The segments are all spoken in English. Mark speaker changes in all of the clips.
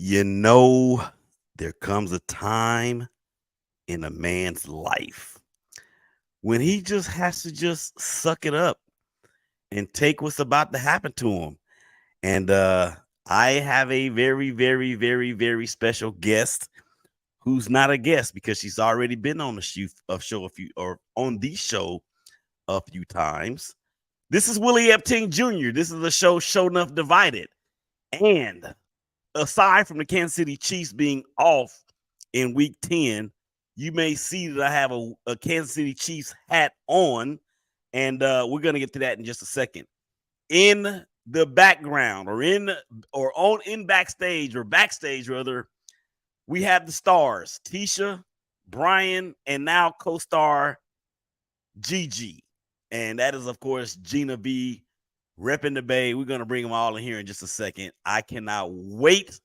Speaker 1: You know, there comes a time in a man's life when he just has to just suck it up and take what's about to happen to him. And I have a very, very, very, very special guest who's not a guest because she's already been on the show a few or on the show a few times. This is Willie Epting Jr. This is the Show Nuff Divided. And aside from the Kansas City Chiefs being off in week 10, you may see that I have a Kansas City Chiefs hat on. And we're going to get to that in just a second. In the background in backstage rather, we have the stars, Teshia, Bryan, and now co-star Gigi. And that is, of course, Gina B repping the Bay. We're going to bring them all in here in just a second. I cannot wait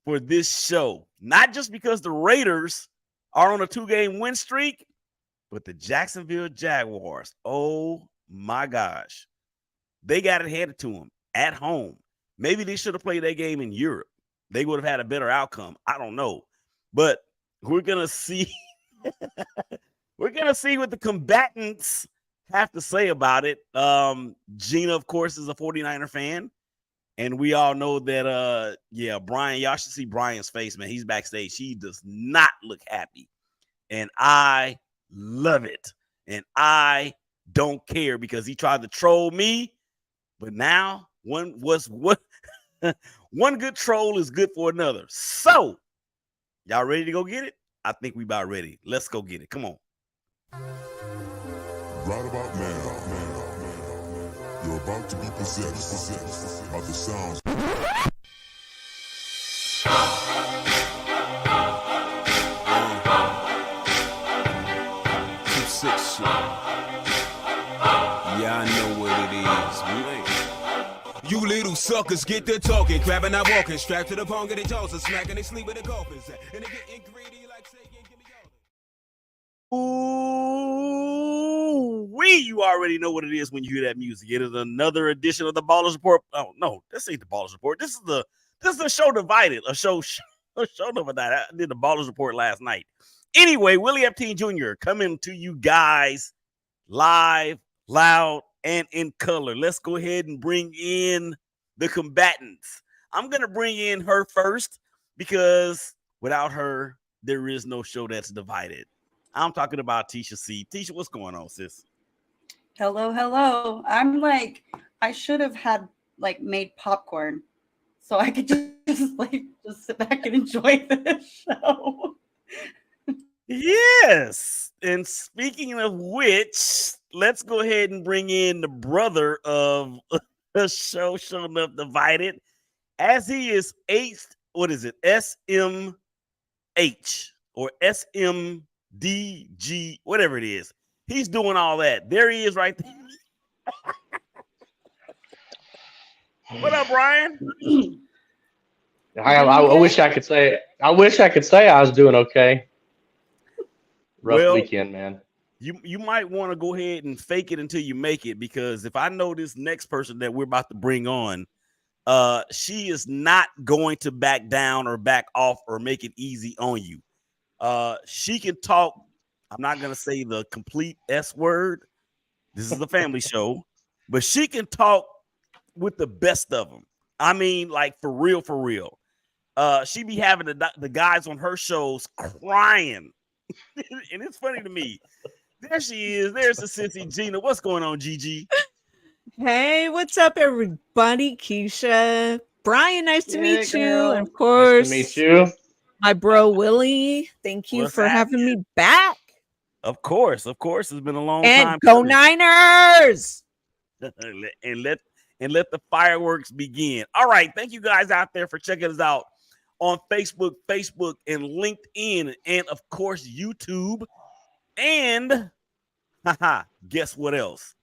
Speaker 1: for this show. Not just because the Raiders are on a 2-game win streak, but the Jacksonville Jaguars. Oh, my gosh. They got it handed to them at home. Maybe they should have played that game in Europe. They would have had a better outcome. I don't know. But we're going to see. We're going to see what the combatants have to say about it. Gina, of course, is a 49er fan. And we all know that, Bryan, y'all should see Bryan's face, man. He's backstage. He does not look happy. And I love it. And I don't care because he tried to troll me. But now one good troll is good for another. So, y'all ready to go get it? I think we about ready. Let's go get it. Come on.
Speaker 2: Right about now, you're about to be possessed by the sounds.
Speaker 3: 2-6 shit. Yeah, I know what it is. You little suckers get to talking, crabbing out walking, strapped to the pong of their jaws and smacking they sleep with the coffins. And they getting greedy like saying, give me
Speaker 1: Ooh, you already know what it is when you hear that music. It is another edition of the Ballers Report. Oh no, this ain't the Ballers Report. This is the Show Divided, a show divided. I did the Ballers Report last night. Anyway, Willie Epting Jr. coming to you guys live, loud, and in color. Let's go ahead and bring in the combatants. I'm gonna bring in her first because without her, there is no show that's divided. I'm talking about Teshia C. Teshia, what's going on, sis?
Speaker 4: Hello. I should have had made popcorn so I could just sit back and enjoy this show.
Speaker 1: Yes. And speaking of which, let's go ahead and bring in the brother of the Show Nuff Divided, as he is SMH or SMDG, whatever it is. He's doing all that. There he is right there. What up, Bryan?
Speaker 5: I wish I could say I was doing okay. Rough weekend, man.
Speaker 1: You might want to go ahead and fake it until you make it, because if I know this next person that we're about to bring on, she is not going to back down or back off or make it easy on you. She can talk. I'm not going to say the complete S word. This is a family show, but she can talk with the best of them. I mean, like for real. She be having the guys on her shows crying. And it's funny to me. There she is. There's the sissy Gina. What's going on, Gigi?
Speaker 6: Hey, what's up, everybody? Keisha, Bryan, nice to meet you. And of
Speaker 5: Nice
Speaker 6: course,
Speaker 5: to meet you.
Speaker 6: My bro Willie. Thank you for having me back.
Speaker 1: Of course. It's been a long
Speaker 6: and
Speaker 1: time.
Speaker 6: Go Niners!
Speaker 1: and let the fireworks begin. All right, thank you guys out there for checking us out on Facebook, and LinkedIn, and of course YouTube. And guess what else?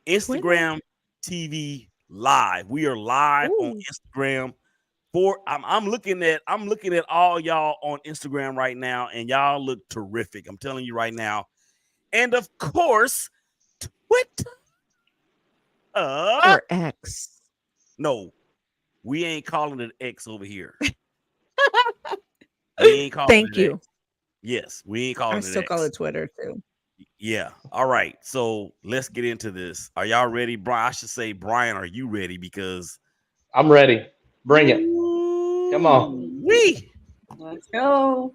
Speaker 1: Instagram TV Live. We are live on Instagram. I'm looking at all y'all on Instagram right now, and y'all look terrific. I'm telling you right now. And of course, Twitter.
Speaker 6: Or X.
Speaker 1: No, we ain't calling it X over here. We ain't calling
Speaker 6: Thank
Speaker 1: it
Speaker 6: you.
Speaker 1: X. Yes, we ain't calling
Speaker 6: I
Speaker 1: it
Speaker 6: still
Speaker 1: X.
Speaker 6: call it Twitter too.
Speaker 1: Yeah. All right. So let's get into this. Are y'all ready? Brian, I should say, Brian, are you ready? Because
Speaker 5: I'm ready. Bring it. Come on.
Speaker 4: Let's go.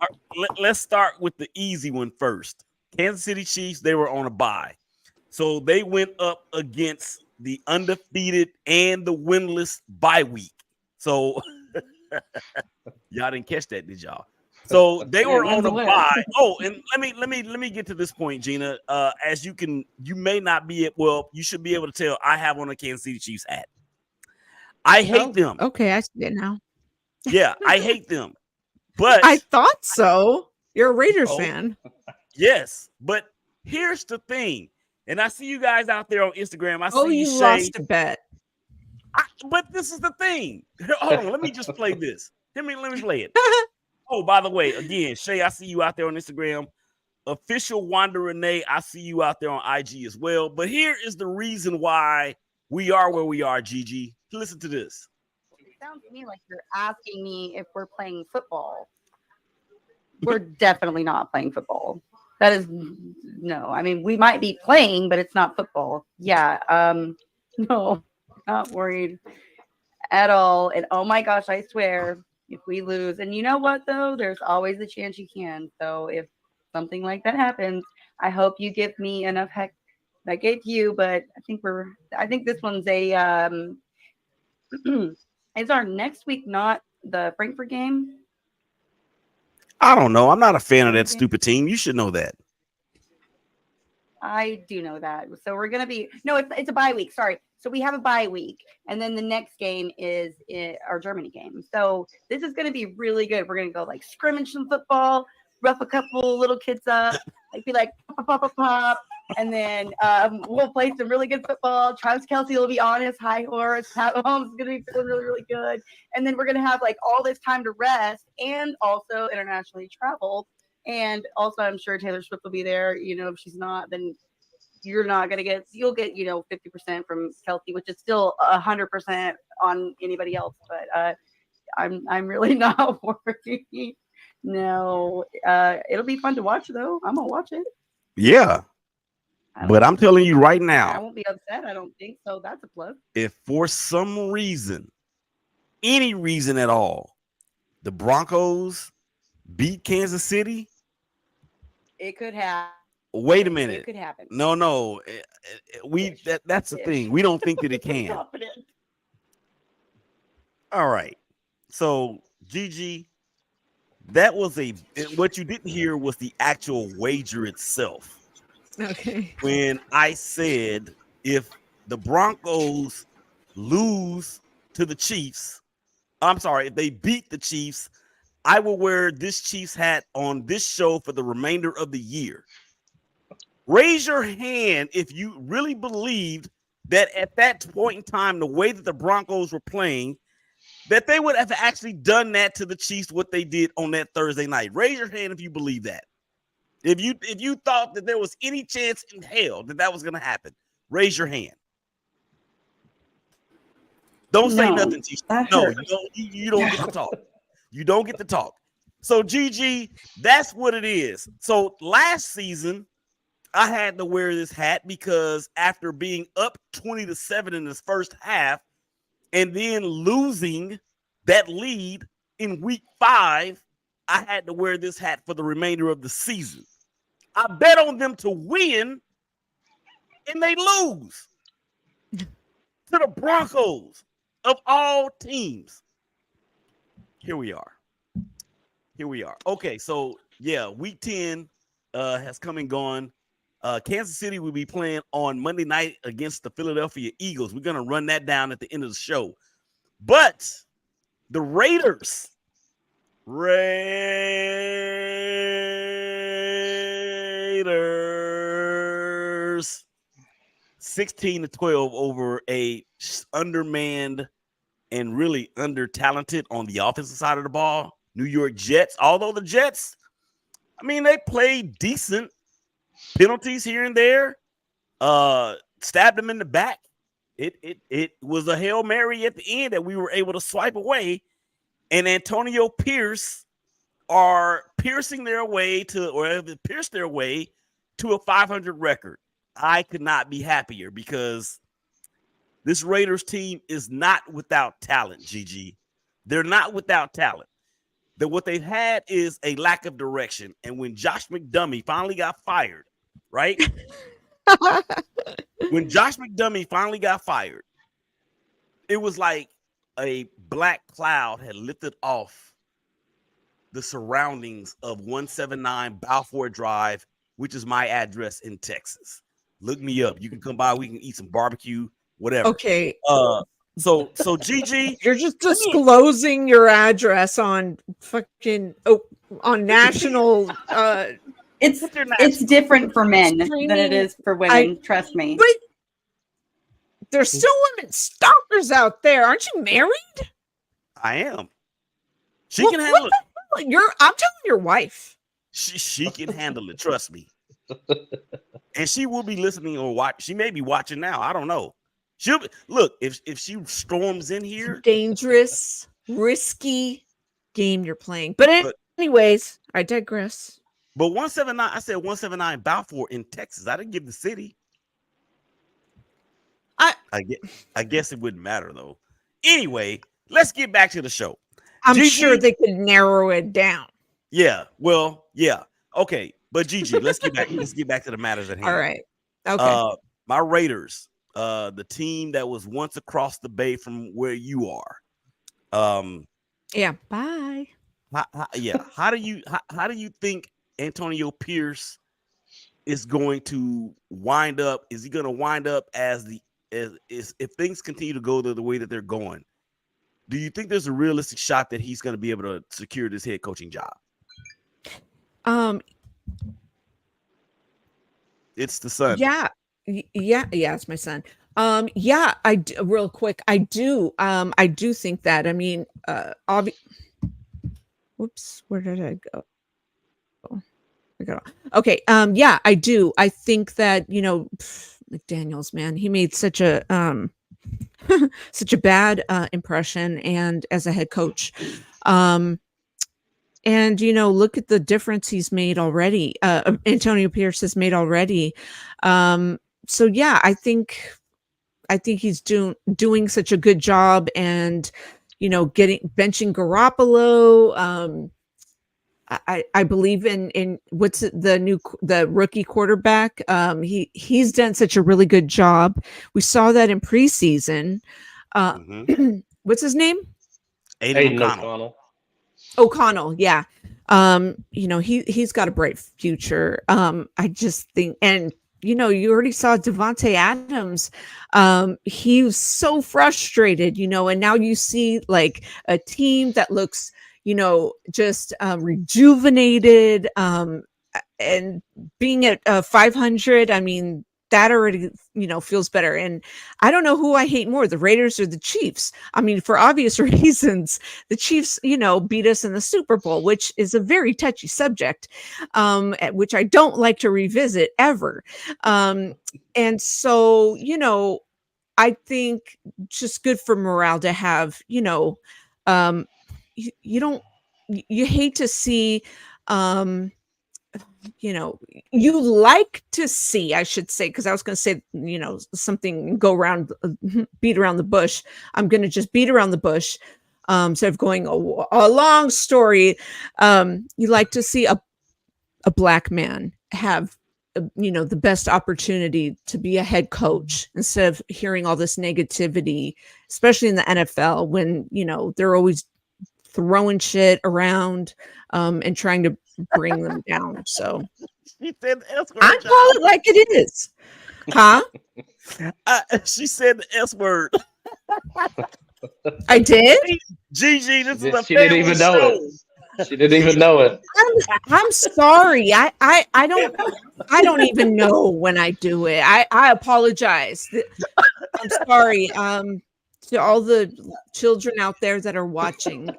Speaker 1: Let's start with the easy one first. Kansas City Chiefs, they were on a bye. So they went up against the undefeated and the winless bye week. So y'all didn't catch that, did y'all? So they were on a bye. Oh, and let me get to this point, Gina. As you may not be you should be able to tell I have on a Kansas City Chiefs hat. I hate them.
Speaker 6: Okay, I see it now.
Speaker 1: Yeah, I hate them. But
Speaker 6: I thought so. You're a Raiders fan.
Speaker 1: Yes, but here's the thing, and I see you guys out there on Instagram. I see
Speaker 6: you
Speaker 1: Shay.
Speaker 6: lost a bet.
Speaker 1: But this is the thing. Hold on, let me just play this. Let me play it. Oh, by the way, again, Shay, I see you out there on Instagram. Official Wanda Renee, I see you out there on IG as well. But here is the reason why we are where we are, Gigi. Listen to this.
Speaker 4: It sounds to me like you're asking me if we're playing football. We're definitely not playing football. That is no. I mean, we might be playing, but it's not football. Yeah. No, not worried at all. And oh my gosh, I swear, if we lose, and you know what though, there's always a chance you can. So if something like that happens, I hope you give me enough heck that I gave you. But I think this one's a is our next week not the Frankfurt game?
Speaker 1: I don't know. I'm not a fan of that stupid team. You should know that.
Speaker 4: I do know that. So we're gonna be it's a bye week. Sorry. So we have a bye week, and then the next game is our Germany game. So this is gonna be really good. We're gonna go like scrimmage some football, rough a couple little kids up, be like pop, pop, pop, pop, and then we'll play some really good football. Travis Kelce will be on his high horse. Pat Mahomes is gonna be feeling really, really good, and then we're gonna have like all this time to rest and also internationally travel. And also, I'm sure Taylor Swift will be there. If she's not, then you'll get 50% from Kelsey, which is still 100% on anybody else. But I'm really not worried. No, it'll be fun to watch though. I'm gonna watch it.
Speaker 1: Yeah, but I'm telling you right
Speaker 4: I
Speaker 1: now,
Speaker 4: won't be upset. I don't think so. That's a plus.
Speaker 1: if for some reason, any reason at all, the Broncos beat Kansas City,
Speaker 4: It could happen.
Speaker 1: wait a minute.
Speaker 4: It could happen.
Speaker 1: No. That's the thing. We don't think that it can. All right. So, Gigi, that was what you didn't hear was the actual wager itself.
Speaker 6: Okay.
Speaker 1: When I said if the Broncos lose to the Chiefs, if they beat the Chiefs, I will wear this Chiefs hat on this show for the remainder of the year. Raise your hand if you really believed that at that point in time, the way that the Broncos were playing, that they would have actually done that to the Chiefs, what they did on that Thursday night. Raise your hand if you believe that. If you thought that there was any chance in hell that was going to happen, raise your hand. Don't say nothing, Teshia. No, you don't get to talk. You don't get to talk. So, Gigi, that's what it is. So, last season, I had to wear this hat because after being up 20-7 in this first half and then losing that lead in week 5, I had to wear this hat for the remainder of the season. I bet on them to win and they lose to the Broncos of all teams. Here we are. Okay, so yeah, week 10 has come and gone. Kansas City will be playing on Monday night against the Philadelphia Eagles. We're going to run that down at the end of the show. But the Raiders 16-12 over a undermanned and really under-talented on the offensive side of the ball New York Jets. Although the Jets, they played decent. Penalties here and there, stabbed them in the back. It was a Hail Mary at the end that we were able to swipe away. And Antonio Pierce are piercing their way to, or have pierced their way to a 500 record. I could not be happier because this Raiders team is not without talent, Gigi. They're not without talent. That what they've had is a lack of direction. And when Josh McDummy finally got fired, right? When Josh McDummy finally got fired, it was like a black cloud had lifted off the surroundings of 179 Balfour Drive, which is my address in Texas. Look me up. You can come by. We can eat some barbecue, whatever.
Speaker 6: Okay.
Speaker 1: So Gigi,
Speaker 6: You're just disclosing your address on fucking on national.
Speaker 4: It's different for men than it is for women. Trust me.
Speaker 6: But there's still women stalkers out there. Aren't you married?
Speaker 1: I am. She can handle it.
Speaker 6: I'm telling your wife.
Speaker 1: She can handle it. Trust me. And she will be listening or watch. She may be watching now. I don't know. She'll be, look, if she storms in here,
Speaker 6: dangerous, risky game you're playing. But anyways, I digress.
Speaker 1: But 179, I said 179 Balfour in Texas. I didn't give the city. I guess it wouldn't matter though. Anyway, let's get back to the show.
Speaker 6: I'm
Speaker 1: Gigi,
Speaker 6: sure they could narrow it down.
Speaker 1: Yeah. Well, yeah. Okay. But Gigi, let's get back to the matters at hand.
Speaker 6: All right. Okay.
Speaker 1: My Raiders, the team that was once across the bay from where you are.
Speaker 6: Yeah. Bye.
Speaker 1: How do you think Antonio Pierce is going to wind up? Is he going to wind up as if things continue to go the way that they're going? Do you think there's a realistic shot that he's going to be able to secure this head coaching job? It's the son.
Speaker 6: Yeah. It's my son. Yeah, real quick. I do think that. I mean, whoops, where did I go? Okay. Yeah, I do. I think that, McDaniels, man, he made such a such a bad impression and as a head coach. And look at the difference he's made already. Antonio Pierce has made already. So yeah, I think he's doing such a good job, and benching Garoppolo. I believe in what's the rookie quarterback. He's done such a really good job. We saw that in preseason. What's his name?
Speaker 1: Aiden O'Connell.
Speaker 6: O'Connell, yeah. He's got a bright future. I just think, and you already saw Devontae Adams. He was so frustrated, and now you see like a team that looks, just rejuvenated. And being at 500, I mean, that already, feels better. And I don't know who I hate more, the Raiders or the Chiefs. I mean, for obvious reasons, the Chiefs, beat us in the Super Bowl, which is a very touchy subject, which I don't like to revisit ever. And so, I think just good for morale to have, you hate to see, you like to see, I should say, because I was going to say, something beat around the bush. I'm going to just beat around the bush. Instead of going a long story, you like to see a black man have, the best opportunity to be a head coach instead of hearing all this negativity, especially in the NFL when, they're always throwing shit around and trying to bring them down. So
Speaker 1: she said the S word.
Speaker 6: I call it like it is. Huh?
Speaker 1: She said the S word.
Speaker 6: I did?
Speaker 1: Gigi, this is a
Speaker 5: she didn't even know
Speaker 1: show.
Speaker 5: it. She didn't even know it.
Speaker 6: I'm sorry. I don't even know when I do it. I apologize. I'm sorry. To all the children out there that are watching,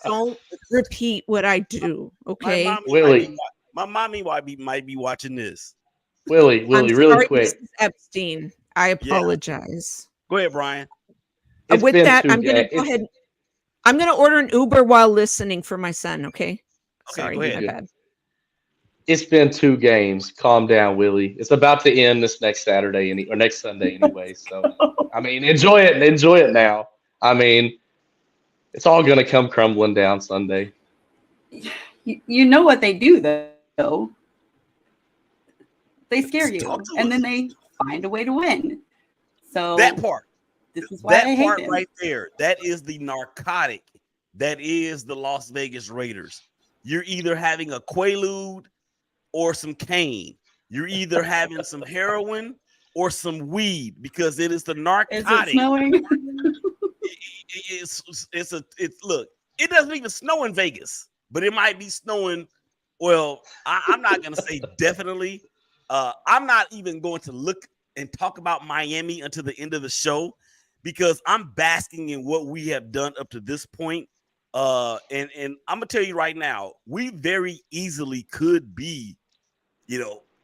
Speaker 6: don't repeat what I do. Okay,
Speaker 5: Willie.
Speaker 1: My mommy might be watching this.
Speaker 5: Willie, really quick.
Speaker 6: Mrs. Epstein, I apologize.
Speaker 1: Go ahead, Brian.
Speaker 6: With that, I'm going to go ahead. I'm going to order an Uber while listening for my son. Okay. Sorry,
Speaker 1: go ahead.
Speaker 6: my bad.
Speaker 5: It's been 2 games. Calm down, Willie. It's about to end this next Saturday or next Sunday anyway. So, I mean, enjoy it. Enjoy it now. I mean, it's all going to come crumbling down Sunday.
Speaker 4: You know what they do, though. They scare you, and then they find a way to win. So
Speaker 1: That part.
Speaker 4: this is why I
Speaker 1: That
Speaker 4: hate
Speaker 1: part
Speaker 4: them.
Speaker 1: right there. That is the narcotic. That is the Las Vegas Raiders. You're either having a Quaalude or some cane. You're either having some heroin or some weed because it is the
Speaker 4: Is
Speaker 1: narcotic.
Speaker 4: it snowing?
Speaker 1: Look, it doesn't even snow in Vegas, but it might be snowing. Well, I'm not gonna say definitely. I'm not even going to look and talk about Miami until the end of the show because I'm basking in what we have done up to this point. And I'm gonna tell you right now, we very easily could be,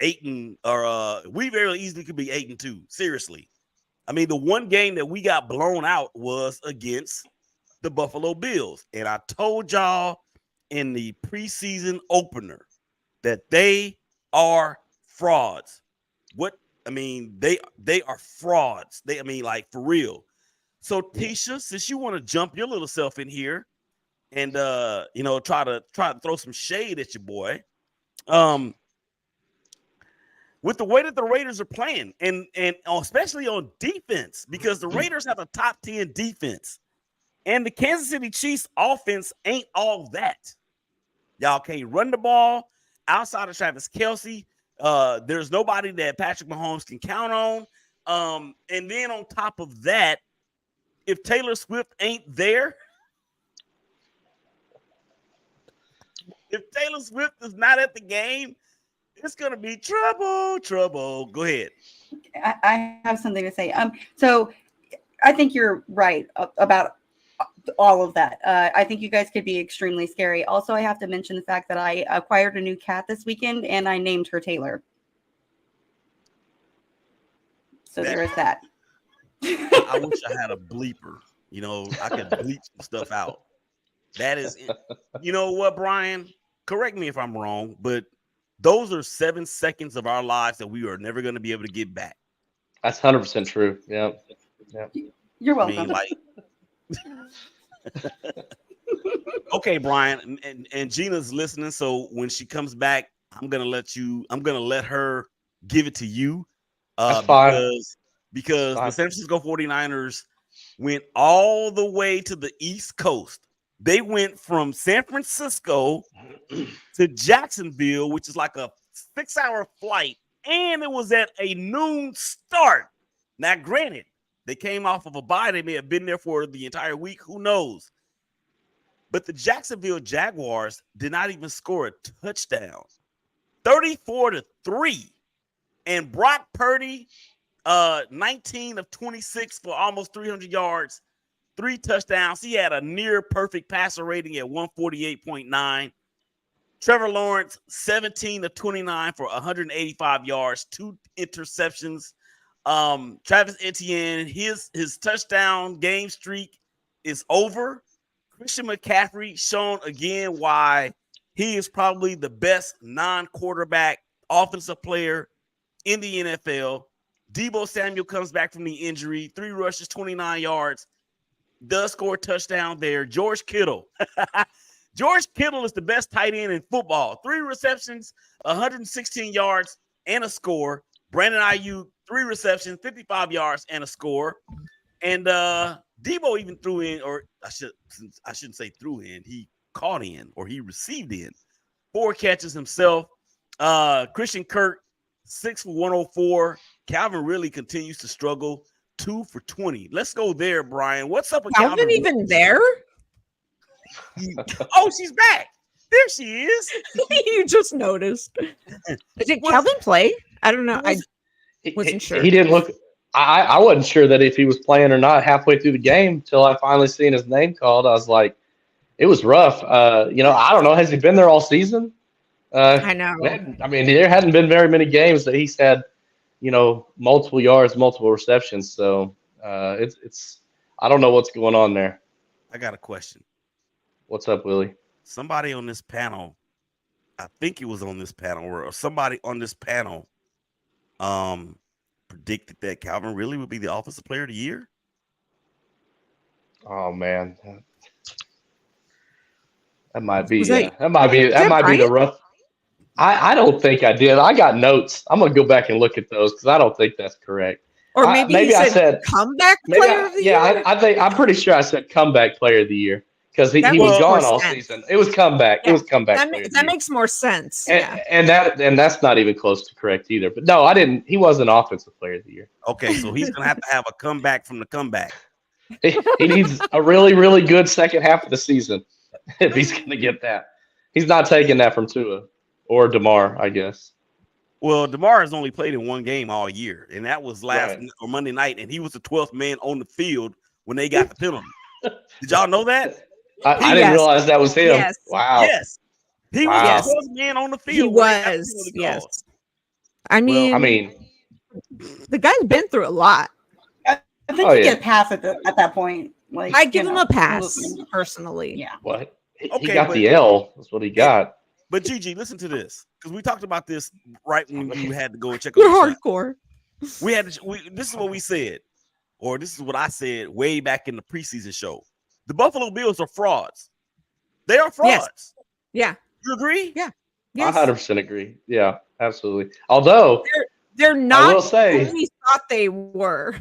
Speaker 1: 8 or we very easily could be 8-2. Seriously. I mean, the one game that we got blown out was against the Buffalo Bills. And I told y'all in the preseason opener that they are frauds. They are frauds. Like for real. So Teshia, since you want to jump your little self in here and try to throw some shade at your boy, with the way that the Raiders are playing, and especially on defense, because the Raiders have a top 10 defense, and the Kansas City Chiefs offense ain't all that. Y'all can't run the ball outside of Travis Kelce. There's nobody that Patrick Mahomes can count on. And then on top of that, if Taylor Swift ain't there, if Taylor Swift is not at the game, it's gonna be trouble. Go ahead.
Speaker 4: I have something to say. So I think you're right about all of that. I think you guys could be extremely scary. Also, I have to mention the fact that I acquired a new cat this weekend and I named her Taylor. So there is that.
Speaker 1: I wish I had a bleeper. I could bleep some stuff out. That is it. You know what, Brian? Correct me if I'm wrong, but those are 7 seconds of our lives that we are never going to be able to get back.
Speaker 5: That's 100% true. Yeah.
Speaker 4: You're welcome.
Speaker 1: Okay, Brian, and Gina's listening. So when she comes back, I'm gonna let her give it to you.
Speaker 5: That's fine.
Speaker 1: Because the San Francisco 49ers went all the way to the East Coast. They went from San Francisco to Jacksonville, which is like a 6-hour flight, and it was at a noon start. Now, granted, they came off of a bye. They may have been there for the entire week. Who knows? But the Jacksonville Jaguars did not even score a touchdown. 34-3. And Brock Purdy, 19 of 26 for almost 300 yards, 3 touchdowns. He had a near perfect passer rating at 148.9. Trevor Lawrence, 17 of 29 for 185 yards, 2 interceptions. Travis Etienne, his touchdown game streak is over. Christian McCaffrey shown again why he is probably the best non-quarterback offensive player in the NFL. Deebo Samuel comes back from the injury, 3 rushes, 29 yards, does score a touchdown there. George Kittle. George Kittle is the best tight end in football. 3 receptions, 116 yards, and a score. Brandon Ayuk, 3 receptions, 55 yards, and a score. And Deebo even threw in, or I shouldn't say threw in. He caught in, or he received in 4 catches himself. Christian Kirk, 6 for 104. Calvin really continues to struggle, 2 for 20. Let's go there, Brian. What's up with
Speaker 6: Calvin even there?
Speaker 1: Oh, she's back. There she is.
Speaker 6: You just noticed. Did Calvin play? I don't know. I wasn't sure.
Speaker 5: He didn't look. I wasn't sure that if he was playing or not halfway through the game till I finally seen his name called. I was like, it was rough. I don't know. Has he been there all season?
Speaker 6: I know.
Speaker 5: I mean, there hadn't been very many games that he's had, multiple yards, multiple receptions. So it's I don't know what's going on there.
Speaker 1: I got a question.
Speaker 5: What's up, Willie?
Speaker 1: Somebody on this panel I think it was on this panel or somebody on this panel predicted that Calvin Ridley would be the offensive player of the year.
Speaker 5: Oh man, that might be
Speaker 6: Was that
Speaker 5: that might be
Speaker 6: that
Speaker 5: the
Speaker 6: Bryan?
Speaker 5: rough. I don't think I did. I got notes. I'm gonna go back and look at those because I don't think that's correct.
Speaker 6: Or maybe
Speaker 5: Maybe
Speaker 6: he
Speaker 5: I
Speaker 6: said
Speaker 5: said
Speaker 6: comeback
Speaker 5: maybe.
Speaker 6: player of the year?
Speaker 5: I think I'm pretty sure I said comeback player of the year because
Speaker 6: That
Speaker 5: he was
Speaker 6: makes more
Speaker 5: gone all
Speaker 6: sense.
Speaker 5: season. It was comeback. It
Speaker 6: Yeah,
Speaker 5: was comeback player of the
Speaker 6: that
Speaker 5: year.
Speaker 6: makes more sense.
Speaker 5: And,
Speaker 6: Yeah.
Speaker 5: and that's not even close to correct either. But no, I didn't. He wasn't offensive player of the year.
Speaker 1: Okay, so he's gonna have to have a comeback from the comeback.
Speaker 5: He needs a really, really good second half of the season if he's going to get that. He's not taking that from Tua or DeMar, I guess.
Speaker 1: Well, DeMar has only played in one game all year, and that was last
Speaker 5: Right.
Speaker 1: or Monday night, and he was the 12th man on the field when they got the penalty. Did y'all know that?
Speaker 5: I didn't
Speaker 6: Yes.
Speaker 5: realize that was him.
Speaker 6: Yes.
Speaker 5: Wow.
Speaker 1: Yes, he was
Speaker 5: Wow.
Speaker 1: the 12th man on the field.
Speaker 6: He
Speaker 1: when they got the
Speaker 6: was.
Speaker 1: penalty
Speaker 6: Yes.
Speaker 1: called.
Speaker 6: I mean,
Speaker 5: I mean,
Speaker 6: the guy's been through a lot.
Speaker 4: I think
Speaker 5: Oh,
Speaker 4: you
Speaker 5: yeah.
Speaker 4: get a pass at that point. Like
Speaker 6: I give
Speaker 4: you
Speaker 6: him
Speaker 4: know,
Speaker 6: a pass personally.
Speaker 4: Yeah.
Speaker 5: what? He
Speaker 1: Okay,
Speaker 5: got
Speaker 1: but-
Speaker 5: the L. That's what he got.
Speaker 1: But Gigi, listen to this, because we talked about this right when you had to go and check on
Speaker 6: We're
Speaker 1: your son.
Speaker 6: hardcore.
Speaker 1: We had to. This is what we said, or this is what I said way back in the preseason show. The Buffalo Bills are frauds. They are frauds.
Speaker 6: Yeah.
Speaker 1: You agree?
Speaker 6: Yeah.
Speaker 5: I
Speaker 6: Yes.
Speaker 5: 100% agree. Yeah, absolutely. Although,
Speaker 6: They're not
Speaker 5: will say-
Speaker 6: who we thought they were.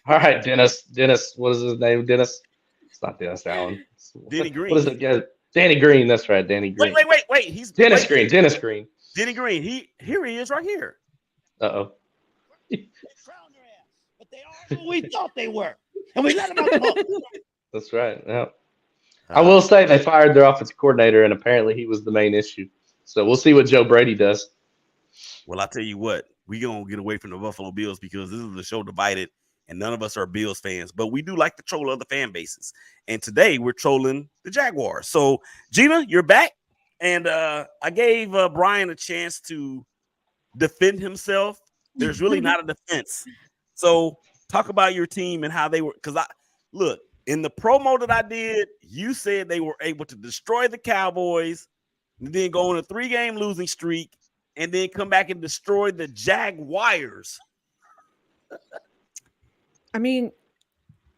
Speaker 5: all right, Dennis. Dennis, what is his name? Dennis? It's not Dennis Allen.
Speaker 1: Danny Green.
Speaker 5: What is it? Yeah, Danny Green. That's right, Danny Green.
Speaker 1: Wait. He's
Speaker 5: Dennis
Speaker 1: wait.
Speaker 5: Green. Dennis Green.
Speaker 1: Denny Green. Here he is right here.
Speaker 5: Uh-oh.
Speaker 7: But they are who we thought they were. And we let them out the hook.
Speaker 5: That's right. Yeah. I will say they fired their offensive coordinator, and apparently he was the main issue. So we'll see what Joe Brady does.
Speaker 1: Well, I tell you what, we gonna get away from the Buffalo Bills because this is the show divided, and none of us are Bills fans, but we do like to troll other fan bases. And today we're trolling the Jaguars. So Gina, you're back, and I gave Bryan a chance to defend himself. There's really not a defense. So talk about your team and how they were. Because look in the promo that I did, you said they were able to destroy the Cowboys, and then go on a 3-game losing streak, and then come back and destroy the Jaguars.
Speaker 6: I mean,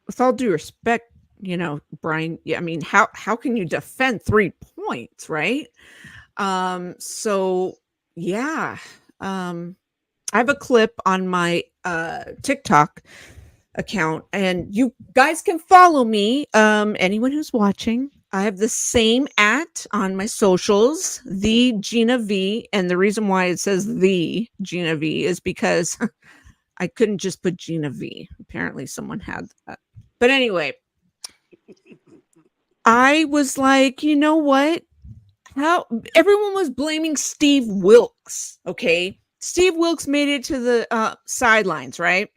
Speaker 6: with all due respect, Bryan, yeah, I mean, how can you defend 3 points, right? So yeah. I have a clip on my TikTok account, and you guys can follow me. Anyone who's watching, I have the same on my socials, the Gina V, and the reason why it says the Gina V is because I couldn't just put Gina V. Apparently, someone had that. But anyway, I was like, you know what? How everyone was blaming Steve Wilks. Okay, Steve Wilks made it to the sidelines, right?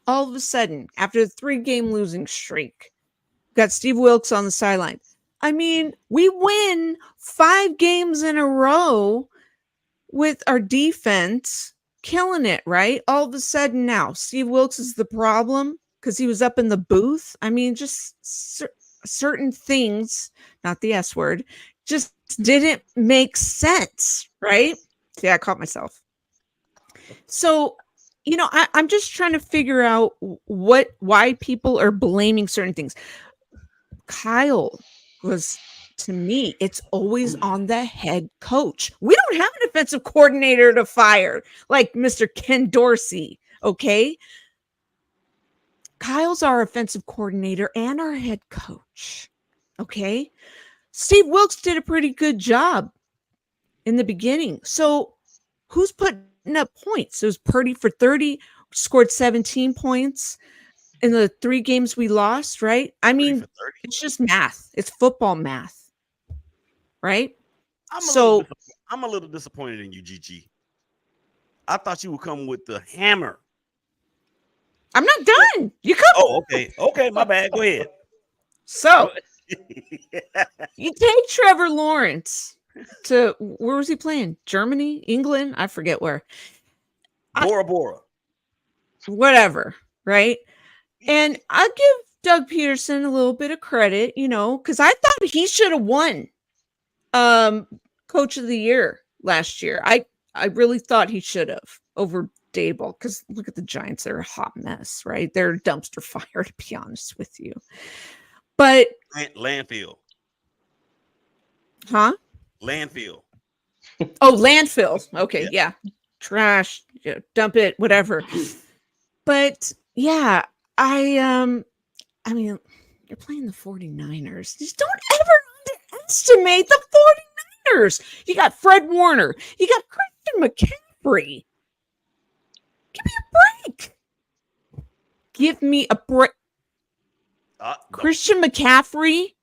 Speaker 6: All of a sudden, after the 3-game losing streak, got Steve Wilks on the sideline. I mean, we win 5 games in a row with our defense killing it, right? All of a sudden now, Steve Wilks is the problem because he was up in the booth. I mean, just certain things, not the S word, just didn't make sense, right? See, I caught myself. So, I'm just trying to figure out why people are blaming certain things. Kyle was, to me, it's always on the head coach. We don't have an offensive coordinator to fire like Mr. Ken Dorsey, okay? Kyle's our offensive coordinator and our head coach, okay? Steve Wilks did a pretty good job in the beginning. So who's putting up points? It was Purdy for 30, scored 17 points in the 3 games we lost, right? I mean, it's just math. It's football math, right?
Speaker 1: I'm a little disappointed in you, GG. I thought you would come with the hammer.
Speaker 6: I'm not done. You come.
Speaker 1: Oh, okay. Okay, my bad. Go ahead.
Speaker 6: So you take Trevor Lawrence to, where was he playing? Germany, England? I forget where.
Speaker 1: Bora Bora.
Speaker 6: Whatever, right? And I give Doug Peterson a little bit of credit, because I thought he should have won Coach of the Year last year. I really thought he should have over Dable, because look at the Giants. They're a hot mess, right? They're a dumpster fire, to be honest with you. But
Speaker 1: Landfill.
Speaker 6: Huh?
Speaker 1: Landfill.
Speaker 6: Oh, landfill. Okay, yeah. Trash, dump it, whatever. But yeah, I mean, you're playing the 49ers. Just don't ever underestimate the 49ers. You got Fred Warner. You got Christian McCaffrey. Give me a break. Give me a break. Christian McCaffrey,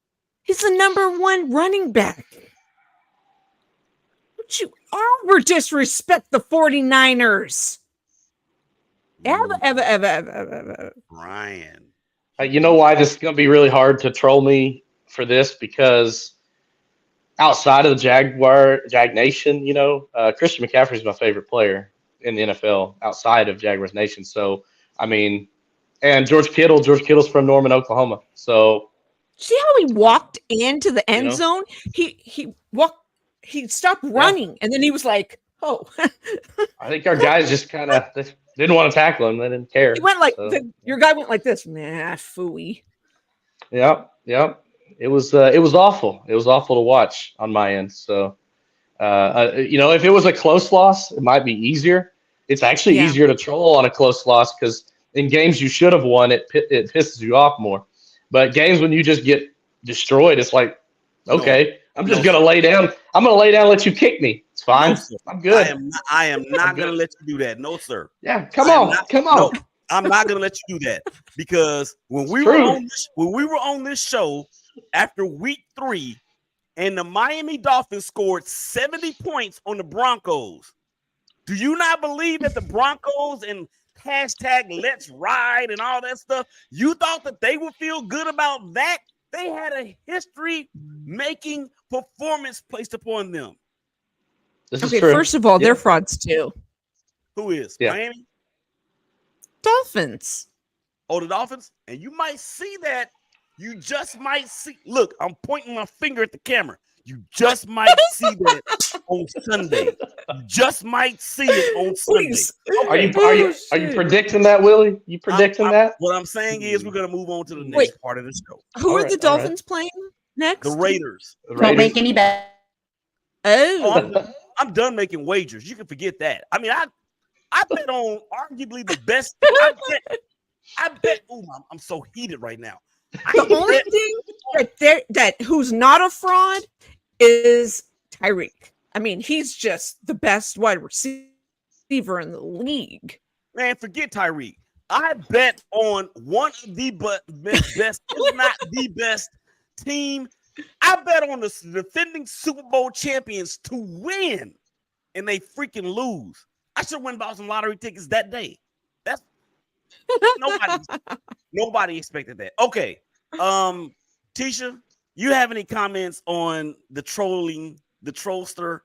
Speaker 6: he's the #1 running back. Don't you ever disrespect the 49ers. Ever.
Speaker 1: Bryan.
Speaker 5: You know why this is going to be really hard to troll me for this? Because outside of the Jag Nation, Christian McCaffrey is my favorite player in the NFL outside of Jaguars Nation. So, I mean, and George Kittle's from Norman, Oklahoma. So,
Speaker 6: see how he walked into the end zone? He stopped running, and then he was like, "Oh."
Speaker 5: I think our guys just kind of didn't want to tackle him. They didn't care.
Speaker 6: He went like your guy went like this. Nah, phooey.
Speaker 5: Yep. It was awful. It was awful to watch on my end. So, if it was a close loss, it might be easier. It's actually easier to troll on a close loss because in games you should have won, it pisses you off more. But games when you just get destroyed, it's like, okay, I'm just gonna lay down. I'm gonna lay down and let you kick me. It's fine. I'm good.
Speaker 1: I am not gonna let you do that. No, sir.
Speaker 5: Yeah, come on.
Speaker 1: No, I'm not gonna let you do that because when we were on this show after week 3, and the Miami Dolphins scored 70 points on the Broncos, do you not believe that the Broncos and hashtag Let's Ride and all that stuff, you thought that they would feel good about that? They had a history-making performance placed upon them.
Speaker 5: This is true.
Speaker 6: First of all, they're frauds too.
Speaker 1: Who is?
Speaker 5: Yeah.
Speaker 1: Miami?
Speaker 6: Dolphins.
Speaker 1: Oh, the Dolphins? And you might see that. You just might see. Look, I'm pointing my finger at the camera. You just might see that on Sunday. You just might see it on Sunday.
Speaker 6: Please.
Speaker 5: Are you predicting that, Willie? You predicting that?
Speaker 1: What I'm saying is we're gonna move on to the next part of the show.
Speaker 6: Who are the Dolphins playing next?
Speaker 1: The Raiders.
Speaker 4: Don't make any bet.
Speaker 6: Oh,
Speaker 1: I'm done making wagers. You can forget that. I mean, I bet on arguably the best. I bet. Oh, I'm so heated right now.
Speaker 6: the only thing that who's not a fraud is Tyreek. I mean, he's just the best wide receiver in the league.
Speaker 1: Man, forget Tyreek. I bet on one of the best, if not the best team. I bet on the defending Super Bowl champions to win, and they freaking lose. I should have went and bought some lottery tickets that day. That's nobody expected that. Okay, Teshia, you have any comments on the trolling, the trollster,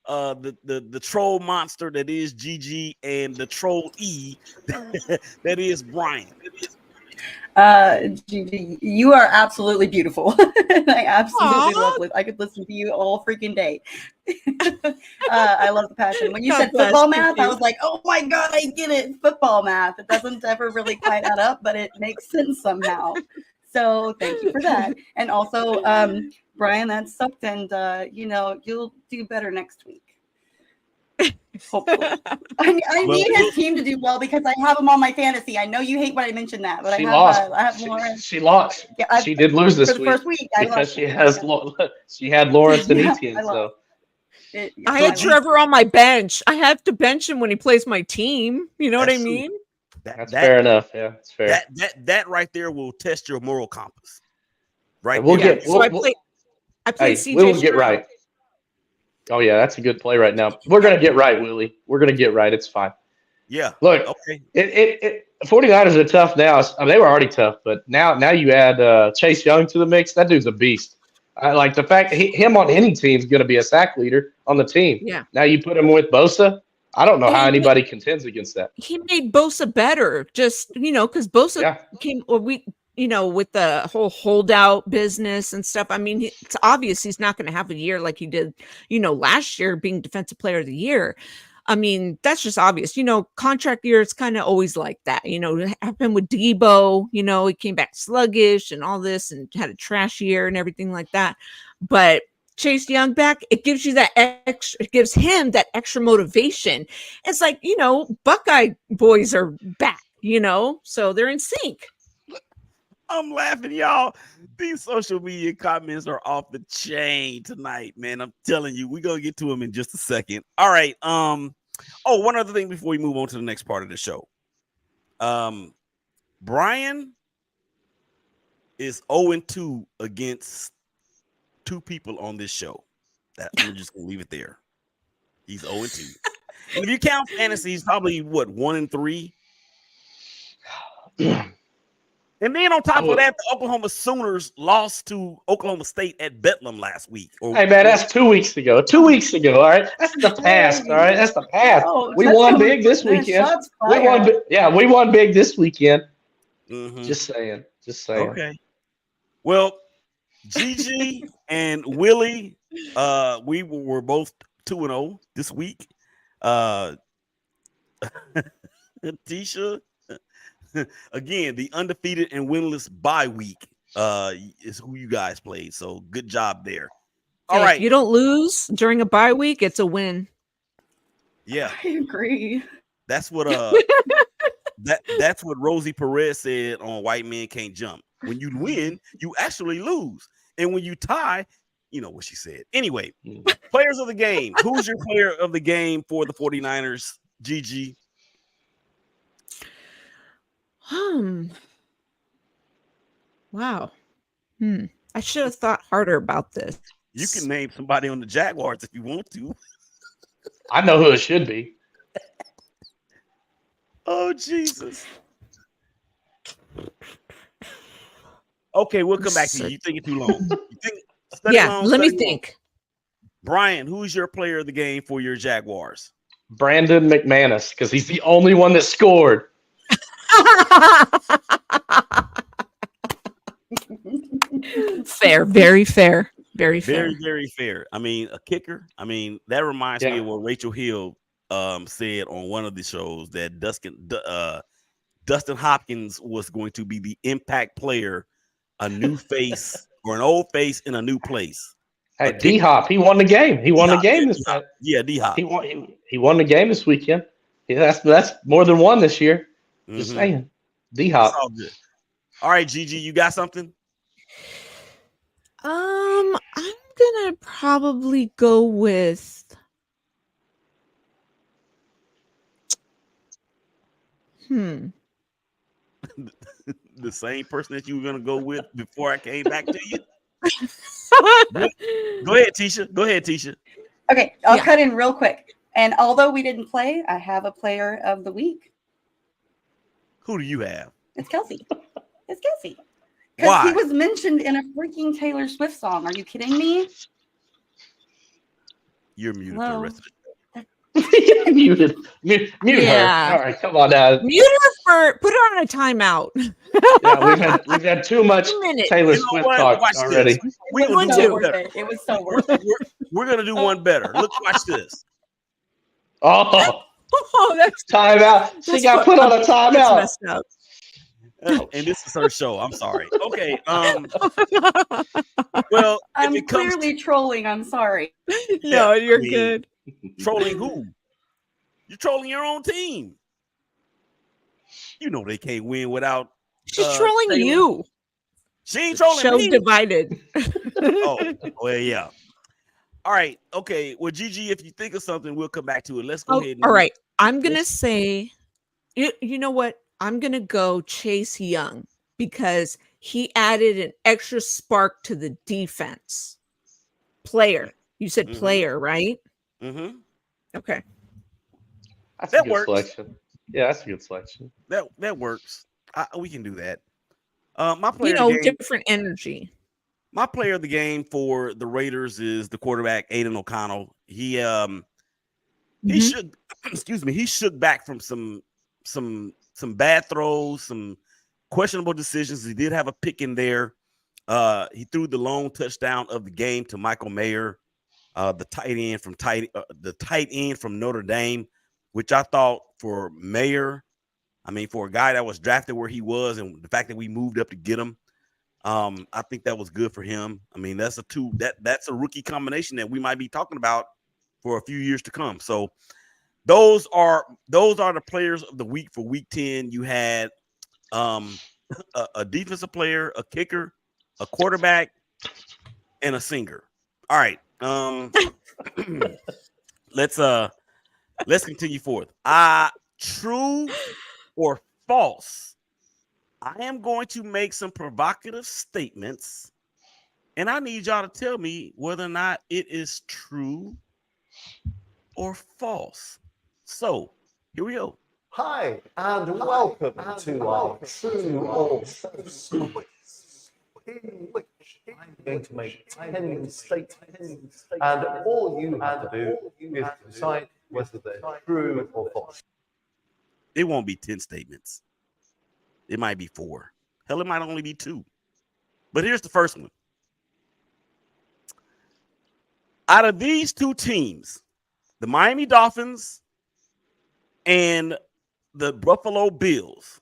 Speaker 1: the troll monster that is Gigi and the troll that is Bryan?
Speaker 4: Gigi, you are absolutely beautiful. I absolutely love it. I could listen to you all freaking day. I love the passion. When you said football math, I was like, oh my God, I get it. Football math. It doesn't ever really quite add up, but it makes sense somehow. So thank you for that. And also, Bryan, that sucked. And, you'll do better next week. Hopefully. I need his team to do well because I have him on my fantasy. I know you hate when I mention that, but I have more.
Speaker 5: She lost.
Speaker 4: Yeah,
Speaker 5: she did lose this
Speaker 4: for the first week
Speaker 5: because she had Lawrence and Etienne. So
Speaker 6: I had Trevor on my bench. I have to bench him when he plays my teame. You know what I mean?
Speaker 5: That's fair enough. Yeah, it's fair.
Speaker 1: That right there will test your moral compass. Right.
Speaker 5: We'll
Speaker 1: there.
Speaker 5: get.
Speaker 6: I play CJ.
Speaker 5: We'll get right. Oh yeah, that's a good play right now. We're gonna get right, Willie. We're gonna get right. It's fine.
Speaker 1: Yeah.
Speaker 5: Look,
Speaker 1: okay.
Speaker 5: 49ers are tough now. I mean, they were already tough, but now you add Chase Young to the mix. That dude's a beast. I like the fact that him on any team is going to be a sack leader on the team.
Speaker 6: Yeah.
Speaker 5: Now you put him with Bosa. I don't know how anybody contends against that.
Speaker 6: He made Bosa better, just because Bosa came. Or with the whole holdout business and stuff, I mean, it's obvious he's not going to have a year like he did, last year being defensive player of the year. I mean, that's just obvious. Contract year, it's kind of always like that. It happened with Debo, he came back sluggish and all this and had a trash year and everything like that. But Chase Young back, it gives you that extra, it gives him that extra motivation. It's like, Buckeye boys are back, so they're in sync.
Speaker 1: I'm laughing, y'all. These social media comments are off the chain tonight, man. I'm telling you, we're gonna get to them in just a second. All right. One other thing before we move on to the next part of the show. Bryan is 0-2 against 2 people on this show. I'm just gonna leave it there. He's 0-2. And if you count fantasy, he's probably 1-3. And then on top of that, the Oklahoma Sooners lost to Oklahoma State at Bedlam last week.
Speaker 5: Hey, man, that's 2 weeks ago. 2 weeks ago, all right? That's the past, all right? That's the past.
Speaker 4: Oh,
Speaker 5: we won big this weekend. We won big this weekend.
Speaker 1: Mm-hmm.
Speaker 5: Just saying.
Speaker 1: Okay. Well, Gigi and Willie, we were both 2-0 this week. Teshia, again, the undefeated and winless bye week is who you guys played. So good job there. All right.
Speaker 6: If you don't lose during a bye week, it's a win.
Speaker 1: Yeah.
Speaker 4: I agree.
Speaker 1: That's what that's what Rosie Perez said on White Men Can't Jump. When you win, you actually lose. And when you tie, you know what she said. Anyway, players of the game. Who's your player of the game for the 49ers, Gigi?
Speaker 6: Wow. I should have thought harder about this.
Speaker 1: You can name somebody on the Jaguars if you want to.
Speaker 5: I know who it should be.
Speaker 1: Oh, Jesus. Okay, we'll come back to you. You think it's too long?
Speaker 6: Let me think.
Speaker 1: Bryan, who's your player of the game for your Jaguars?
Speaker 5: Brandon McManus, because he's the only one that scored.
Speaker 6: Fair, very fair. Very fair.
Speaker 1: Very, very fair. I mean, a kicker. I mean, that reminds me of what Rachel Hill said on one of the shows, that Dustin Hopkins was going to be the impact player, a new face or an old face in a new place.
Speaker 5: Hey, D-Hop, he won the game. He won the game this time.
Speaker 1: Yeah, D-Hop.
Speaker 5: He won the game this weekend. Yeah, that's more than one this year. Just saying. D-Hop.
Speaker 1: All good. All right, Gigi, you got something?
Speaker 6: I'm gonna probably go with
Speaker 1: the same person that you were gonna go with before I came back to you. Go ahead, Teshia.
Speaker 4: Okay, I'll cut in real quick. And although we didn't play, I have a player of the week.
Speaker 1: Who do you have?
Speaker 4: It's Kelsey. It's Kelsey.
Speaker 1: Why?
Speaker 4: Because he was mentioned in a freaking Taylor Swift song. Are you kidding me?
Speaker 1: You're muted for the rest of
Speaker 5: Muted her. All right, come on now.
Speaker 6: Mute her put her on a timeout.
Speaker 5: Yeah, we've had too much Taylor Swift talk already.
Speaker 4: It was so worth it.
Speaker 1: We're gonna do one better. Look, watch this.
Speaker 5: Oh,
Speaker 6: that's
Speaker 5: timeout. She got put on a timeout.
Speaker 6: Messed up.
Speaker 1: And this is her show. I'm sorry. Okay. Well,
Speaker 4: I'm clearly trolling. I'm sorry.
Speaker 6: No, you're good.
Speaker 1: Trolling who? You're trolling your own team. You know they can't win without.
Speaker 6: She's trolling
Speaker 1: Taylor.
Speaker 6: you.
Speaker 1: She ain't trolling
Speaker 6: Show
Speaker 1: me.
Speaker 6: Divided.
Speaker 1: Oh, well, yeah. All right. Okay. Well, Gigi, if you think of something, we'll come back to it. Let's go ahead.
Speaker 6: All right. I'm gonna say, you know what? I'm gonna go Chase Young because he added an extra spark to the defense. Player. You said player, right?
Speaker 1: Mm-hmm.
Speaker 6: Okay.
Speaker 5: That works. Selection. Yeah, that's a good selection.
Speaker 1: That works. We can do that. My player,
Speaker 6: different energy.
Speaker 1: My player of the game for the Raiders is the quarterback Aiden O'Connell. He shook. Excuse me. He shook back from some bad throws, some questionable decisions. He did have a pick in there. He threw the lone touchdown of the game to Michael Mayer, the tight end from Notre Dame, which I thought for Mayer, I mean, for a guy that was drafted where he was, and the fact that we moved up to get him, I think that was good for him. I mean, that's a rookie combination that we might be talking about for a few years to come. So those are the players of the week for week 10. You had a defensive player, a kicker, a quarterback, and a singer. All right. Let's continue forth. True or false? I am going to make some provocative statements, and I need y'all to tell me whether or not it is true or false. So here we go.
Speaker 8: Hi, and welcome to our True or False quiz, in which I'm going to make 10 statements, and all you have to do is decide whether they're true or false.
Speaker 1: It won't be 10 statements. It might be 4. Hell, it might only be 2. But here's the first one. Out of these two teams, the Miami Dolphins and the Buffalo Bills,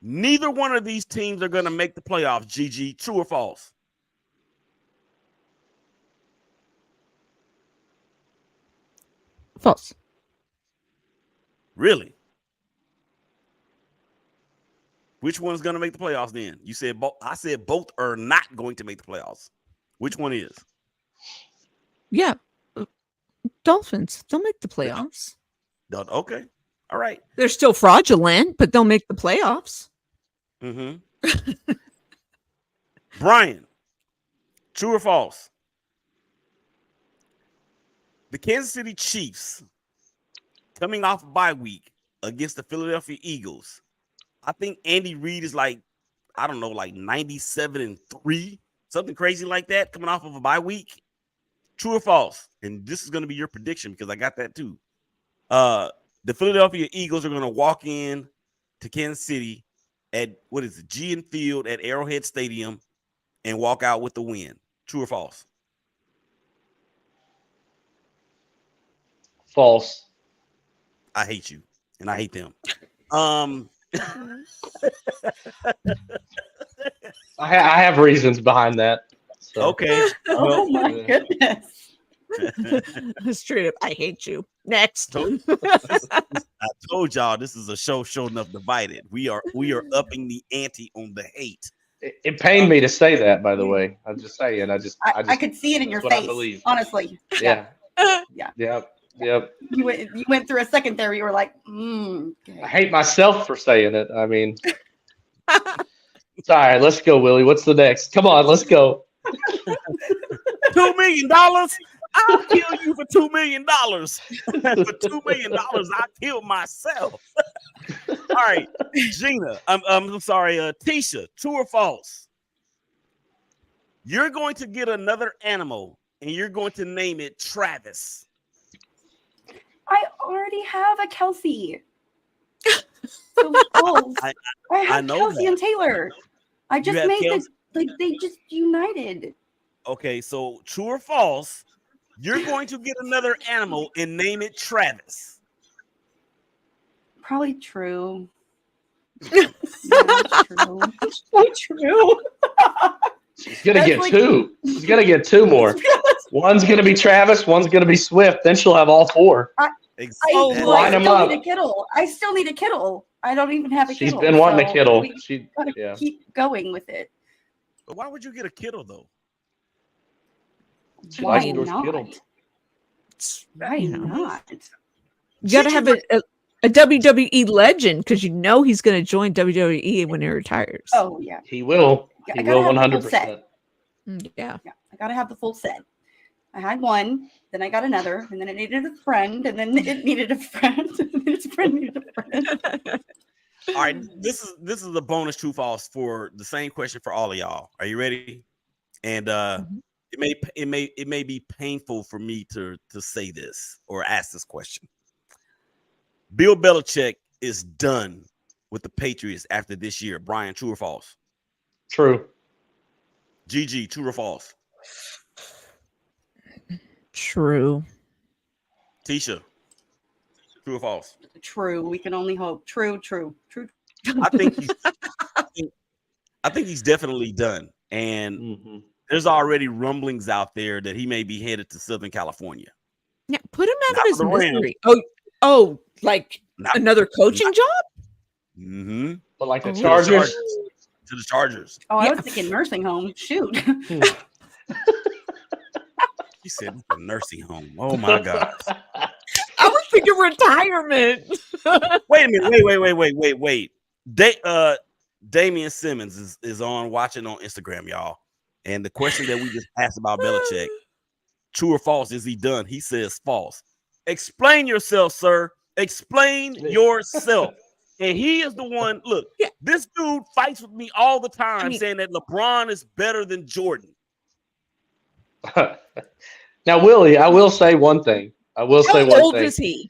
Speaker 1: neither one of these teams are going to make the playoffs. GG, true or false?
Speaker 6: False.
Speaker 1: Really? Which one's going to make the playoffs then? You said both. I said both are not going to make the playoffs. Which one is?
Speaker 6: Yeah. Dolphins. They'll make the playoffs.
Speaker 1: Okay. All right.
Speaker 6: They're still fraudulent, but they'll make the playoffs.
Speaker 1: Mm-hmm. Brian, true or false? The Kansas City Chiefs coming off a bye week against the Philadelphia Eagles. I think Andy Reid is like 97-3, something crazy like that, coming off of a bye week. True or false? And this is going to be your prediction because I got that too. The Philadelphia Eagles are going to walk in to Kansas City at GM Field at Arrowhead Stadium and walk out with the win. True or false?
Speaker 5: False.
Speaker 1: I hate you and I hate them.
Speaker 5: I have reasons behind that. So.
Speaker 1: Okay.
Speaker 4: Oh my goodness.
Speaker 6: Straight up, I hate you. Next.
Speaker 1: I told y'all this is a show enough divided. We are upping the ante on the hate.
Speaker 5: It pained me to say that, by the way. I'm just saying.
Speaker 4: I could see it in your face, honestly.
Speaker 5: Yeah.
Speaker 4: Yeah.
Speaker 5: Yep.
Speaker 4: You went through a second there. You were like, okay.
Speaker 5: I hate myself for saying it. I mean, it's all right. Let's go, Willie. What's the next? Come on, let's go.
Speaker 1: $2 million. I'll kill you for $2 million. For $2 million, I killed myself. All right, Gina. I'm sorry, Teshia. True or false? You're going to get another animal, and you're going to name it Travis.
Speaker 4: I already have a Kelsey. So false. I have Kelsey and Taylor. I just made they just united.
Speaker 1: Okay, so true or false? You're going to get another animal and name it Travis.
Speaker 4: Probably true. Yeah, true. True.
Speaker 5: She's gonna get two. She's gonna get two more. One's gonna be Travis. One's gonna be Swift. Then she'll have all four.
Speaker 4: I still need a Kittle. I still need a Kittle. I don't even have a Kittle.
Speaker 5: She's been wanting a Kittle.
Speaker 4: She gotta keep going with it.
Speaker 1: But why would you get a Kittle though?
Speaker 4: Why not? Why not?
Speaker 6: You gotta have a WWE legend because you know he's gonna join WWE when he retires.
Speaker 4: Oh yeah,
Speaker 5: he will. He will 100%.
Speaker 6: Yeah,
Speaker 4: I gotta have the full set. I had one, then I got another, and then it needed a friend, and then it needed a friend, and then its friend needed a friend.
Speaker 1: All right, this is a bonus true false for the same question for all of y'all. Are you ready? And it may be painful for me to say this or ask this question. Bill Belichick is done with the Patriots after this year? Brian, true or false?
Speaker 5: True.
Speaker 1: GG, true or false?
Speaker 6: True.
Speaker 1: Teshia, true or false?
Speaker 4: True. We can only hope. True.
Speaker 1: I think he's definitely done. And there's already rumblings out there that he may be headed to Southern California.
Speaker 6: Yeah, put him out
Speaker 1: Not
Speaker 6: of his
Speaker 1: for the Rams.
Speaker 6: misery. Oh, like another coaching job?
Speaker 1: Mm-hmm.
Speaker 5: But like the
Speaker 6: Oh.
Speaker 5: Chargers.
Speaker 1: To the Chargers.
Speaker 4: Oh, I
Speaker 6: Yeah.
Speaker 4: was thinking nursing home. Shoot.
Speaker 1: He said a nursing home. Oh my God.
Speaker 6: I was thinking retirement.
Speaker 1: Wait a minute. Wait. Damian Simmons is on watching on Instagram, y'all. And the question that we just asked about Belichick, true or false, is he done? He says false. Explain yourself, sir. Explain yourself. And he is the one. Look, this dude fights with me all the time, saying that LeBron is better than Jordan.
Speaker 5: Now, Willie, I will say one thing.
Speaker 6: How old is he?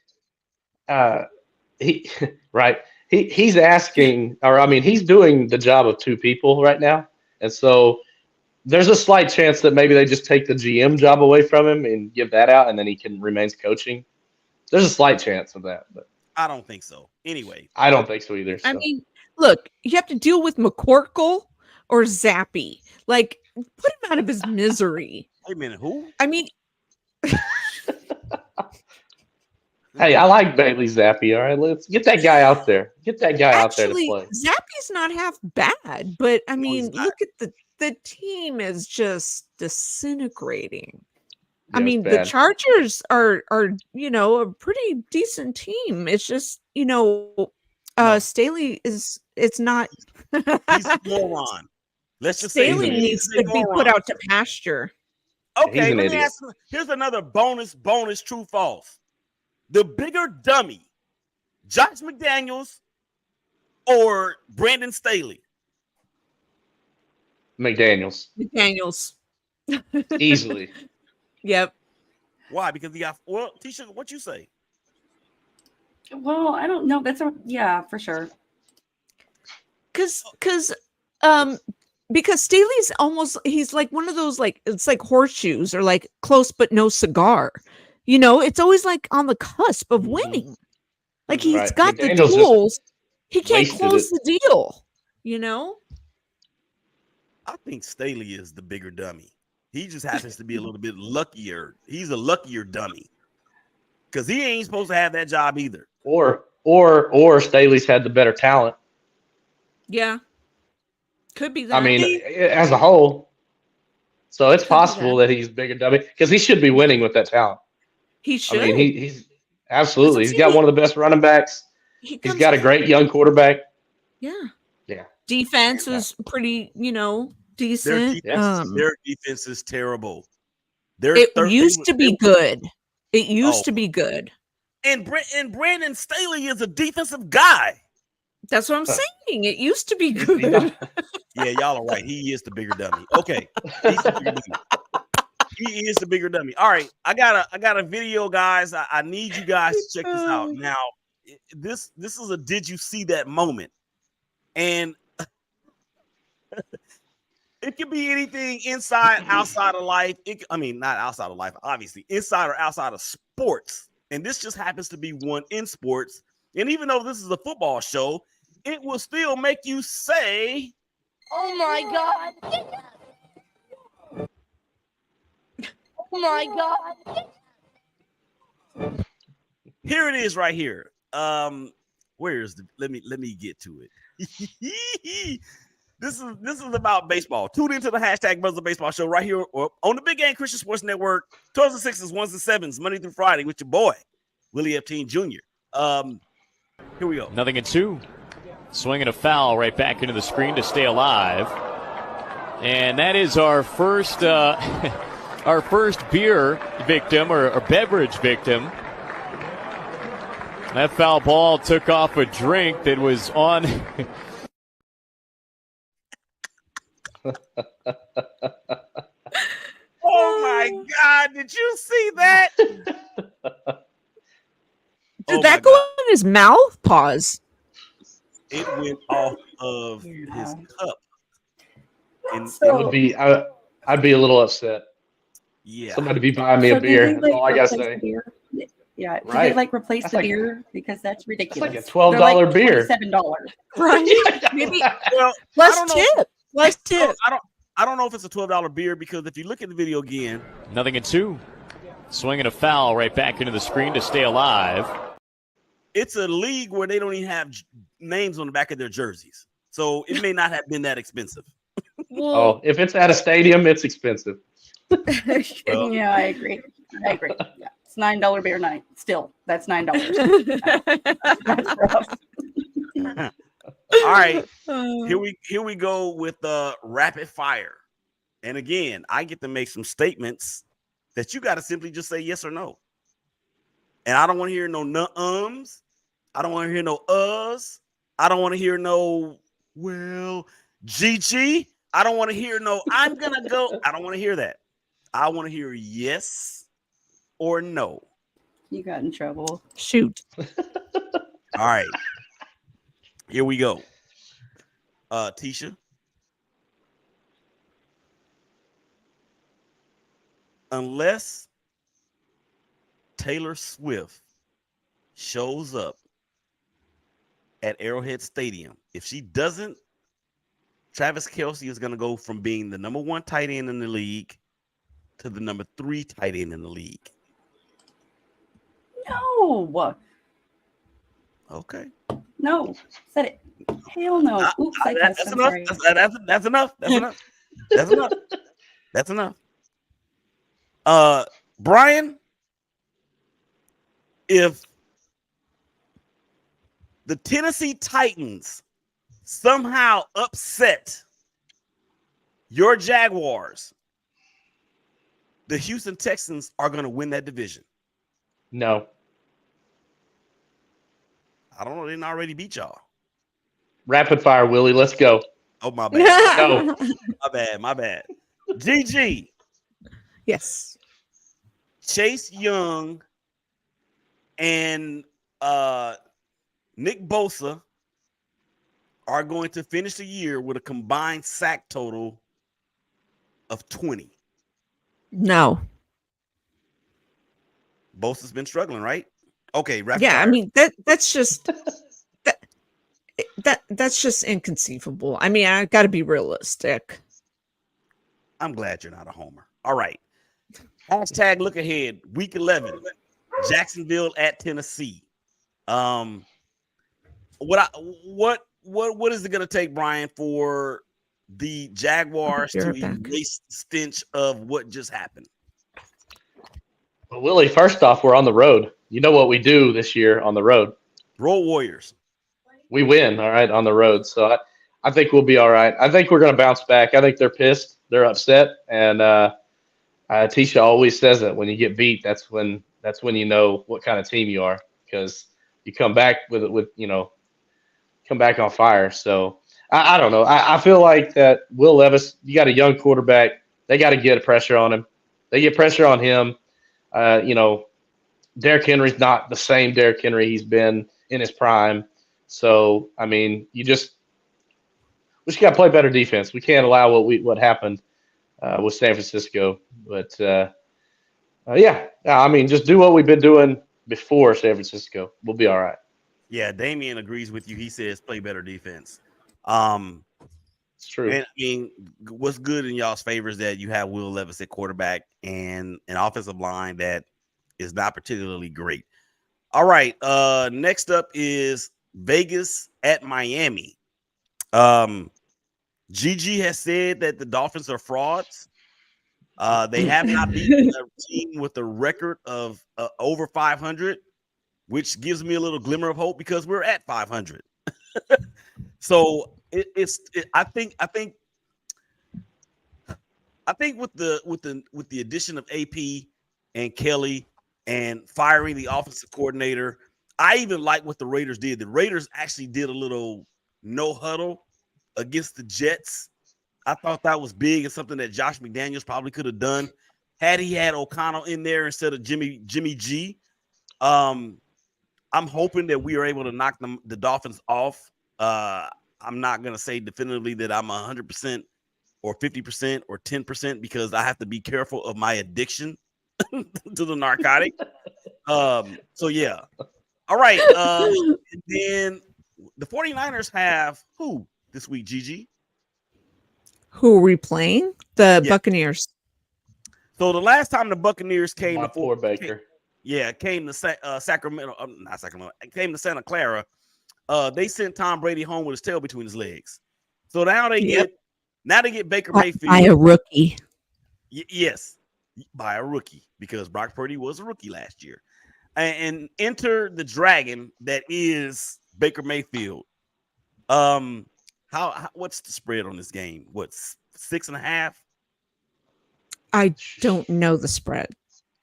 Speaker 5: He's asking, or I mean, he's doing the job of two people right now, and so there's a slight chance that maybe they just take the GM job away from him and give that out, and then he can remain coaching. There's a slight chance of that, but
Speaker 1: I don't think so. Anyway,
Speaker 5: I don't think so either. So.
Speaker 6: I mean, look, you have to deal with McCorkle or Zappy. Like, put him out of his misery.
Speaker 1: Wait a minute, who?
Speaker 6: I mean,
Speaker 5: hey, I like Bailey Zappi. All right, let's get that guy out there. Get that guy out there to play.
Speaker 6: Zappy's not half bad, but I mean,
Speaker 1: he's not.
Speaker 6: look at the team is just disintegrating. I
Speaker 5: Yeah,
Speaker 6: mean,
Speaker 5: it's
Speaker 6: the
Speaker 5: bad.
Speaker 6: Chargers are a pretty decent team. It's just Staley it's not.
Speaker 1: He's a moron. Let's just say
Speaker 6: Staley needs to be put out to pasture.
Speaker 5: He's
Speaker 1: Okay,
Speaker 5: an
Speaker 1: let me
Speaker 5: idiot.
Speaker 1: ask you. Here's another bonus, true, false. The bigger dummy, Josh McDaniels or Brandon Staley?
Speaker 5: McDaniels. Easily.
Speaker 6: Yep.
Speaker 1: Why? Because he got Teshia, what you say?
Speaker 4: Well, I don't know. Yeah, for sure.
Speaker 6: Because Staley's he's like one of those, like, it's like horseshoes or like close but no cigar. It's always like on the cusp of winning. Like, he's
Speaker 5: Right.
Speaker 6: got
Speaker 5: McDaniels
Speaker 6: the
Speaker 5: just
Speaker 6: tools. He can't
Speaker 5: wasted
Speaker 6: close
Speaker 5: it.
Speaker 6: the deal.
Speaker 1: I think Staley is the bigger dummy. He just happens to be a little bit luckier. He's a luckier dummy because he ain't supposed to have that job either.
Speaker 5: Or Staley's had the better talent.
Speaker 6: Yeah. Could be that.
Speaker 5: I mean, as a whole. So it's possible that he's bigger dummy because he should be winning with that talent.
Speaker 6: He should.
Speaker 5: I mean, he's absolutely. He's got one of the best running backs. He's got a great young quarterback.
Speaker 6: Yeah.
Speaker 5: Yeah.
Speaker 6: Defense is pretty, decent.
Speaker 1: Their defense is terrible.
Speaker 6: It used to be good. It used to be good.
Speaker 1: And Brandon Staley is a defensive guy.
Speaker 6: That's what I'm saying. It used to be good.
Speaker 1: Yeah, y'all are right. He is the bigger dummy. Okay. He's the bigger dummy. He is the bigger dummy. All right. I got a video, guys. I need you guys to check this out. Now, this is a did you see that moment? And it could be anything inside, outside of life. Not outside of life, obviously, inside or outside of sports. And this just happens to be one in sports. And even though this is a football show, it will still make you say,
Speaker 9: "Oh my God. Oh my God."
Speaker 1: Here it is right here. Where is let me get to it. This is about baseball. Tune into the hashtag Buzzer Baseball Show right here on the Big Game Christian Sports Network. 12s and 6s, 1s and 7s, Monday through Friday with your boy, Willie Epteen Jr. Here we go.
Speaker 10: 0-2. Swinging a foul right back into the screen to stay alive. And that is our first beer victim or beverage victim. That foul ball took off a drink that was on.
Speaker 1: Oh my God! Did you see that?
Speaker 6: Did that go in his mouth? Pause.
Speaker 1: it went off of his
Speaker 4: Yeah.
Speaker 1: cup. And
Speaker 5: It would be. I'd be a little upset.
Speaker 1: yeah.
Speaker 5: Somebody be buying me
Speaker 4: So
Speaker 5: a
Speaker 4: do
Speaker 5: beer.
Speaker 4: they
Speaker 5: That's all I gotta
Speaker 4: replace the
Speaker 5: say.
Speaker 4: beer? Yeah. Do they
Speaker 5: Right.
Speaker 4: like replace
Speaker 5: That's
Speaker 4: the
Speaker 5: like-
Speaker 4: beer? Because that's
Speaker 5: That's
Speaker 4: ridiculous.
Speaker 5: like a $12 beer.
Speaker 4: $27.
Speaker 6: Right? Maybe
Speaker 1: Well,
Speaker 6: plus
Speaker 1: I don't know.
Speaker 6: tip. Plus tip.
Speaker 1: I don't know if it's a $12 beer because if you look at the video again,
Speaker 10: Nothing in two. Swinging a foul right back into the screen to stay alive.
Speaker 1: it's a league where they don't even have names on the back of their jerseys. So it may not have been that expensive.
Speaker 5: Oh, if it's at a stadium, it's expensive.
Speaker 1: Well,
Speaker 4: Yeah, I agree. Yeah, it's $9 beer night. Still, that's $9. That's rough.
Speaker 1: all right. Here we go with rapid fire. And again, I get to make some statements that you got to simply just say yes or no. And I don't want to hear no ums. I don't want to hear no uhs. I don't want to hear no, well, GG. I don't want to hear no, I'm going to go. I don't want to hear that. I want to hear yes or no.
Speaker 4: You got in trouble.
Speaker 6: Shoot.
Speaker 1: All right. Here we go. Teshia. Unless Taylor Swift shows up at Arrowhead Stadium, if she doesn't, Travis Kelce is going to go from being the number 1 tight end in the league to the number 3 tight end in the league.
Speaker 4: No.
Speaker 1: Okay.
Speaker 4: No. Said it. Hell no. Oops, I cussed.
Speaker 1: That's
Speaker 4: I'm
Speaker 1: enough.
Speaker 4: sorry.
Speaker 1: That's enough. That's enough. That's enough. That's enough. Brian, if the Tennessee Titans somehow upset your Jaguars, the Houston Texans are going to win that division.
Speaker 5: No.
Speaker 1: I don't know. They didn't already beat y'all.
Speaker 5: Rapid fire, Willie. Let's go.
Speaker 1: Oh, my bad.
Speaker 5: No.
Speaker 1: My bad. GG.
Speaker 6: Yes.
Speaker 1: Chase Young and Nick Bosa are going to finish the year with a combined sack total of 20.
Speaker 6: No.
Speaker 1: Bosa's been struggling, right? Okay, rapid
Speaker 6: Yeah,
Speaker 1: fire.
Speaker 6: I mean that's just that's just inconceivable. I mean, I got to be realistic.
Speaker 1: I'm glad you're not a homer. All right. Hashtag look ahead. Week 11. Jacksonville at Tennessee. What is it going to take, Brian, for the Jaguars to erase the stench of what just happened?
Speaker 5: Well, Willie, first off, we're on the road. You know what we do this year on the road.
Speaker 1: Roll Warriors.
Speaker 5: We win, all right, on the road. So I think we'll be all right. I think we're going to bounce back. I think they're pissed. They're upset. And Teshia always says that when you get beat, that's when you know what kind of team you are, because you come back come back on fire. So I don't know. I feel like that Will Levis, you got a young quarterback. They got to get pressure on him. They get pressure on him. Derrick Henry's not the same Derrick Henry he's been in his prime. So, I mean, we just got to play better defense. We can't allow what happened with San Francisco. But, I mean, just do what we've been doing before San Francisco. We'll be all right.
Speaker 1: Yeah, Damian agrees with you. He says play better defense.
Speaker 5: It's true.
Speaker 1: And I mean, what's good in y'all's favor is that you have Will Levis at quarterback and an offensive line that is not particularly great. All right. Next up is Vegas at Miami. Gigi has said that the Dolphins are frauds. They have not beaten a team with a record of over 500, which gives me a little glimmer of hope because we're at 500. So I think with the addition of AP and Kelly and firing the offensive coordinator, I even like what the Raiders did. The Raiders actually did a little no huddle against the Jets. I thought that was big and something that Josh McDaniels probably could have done had he had O'Connell in there instead of Jimmy G. I'm hoping that we are able to knock the Dolphins off I'm not gonna say definitively that I'm 100% or 50% or 10% because I have to be careful of my addiction to the narcotic. So yeah. All right. And then the 49ers have who this week, Gigi?
Speaker 6: Who are we playing? The
Speaker 1: Yeah.
Speaker 6: Buccaneers.
Speaker 1: So the last time the Buccaneers came
Speaker 5: My
Speaker 1: to
Speaker 5: poor Baker.
Speaker 1: came to Sacramento, not Sacramento, came to Santa Clara. They sent Tom Brady home with his tail between his legs. So now they get Baker Mayfield
Speaker 6: By a rookie.
Speaker 1: Yes, by a rookie because Brock Purdy was a rookie last year. And enter the dragon that is Baker Mayfield. What's the spread on this game? What's 6.5?
Speaker 6: I don't know the spread.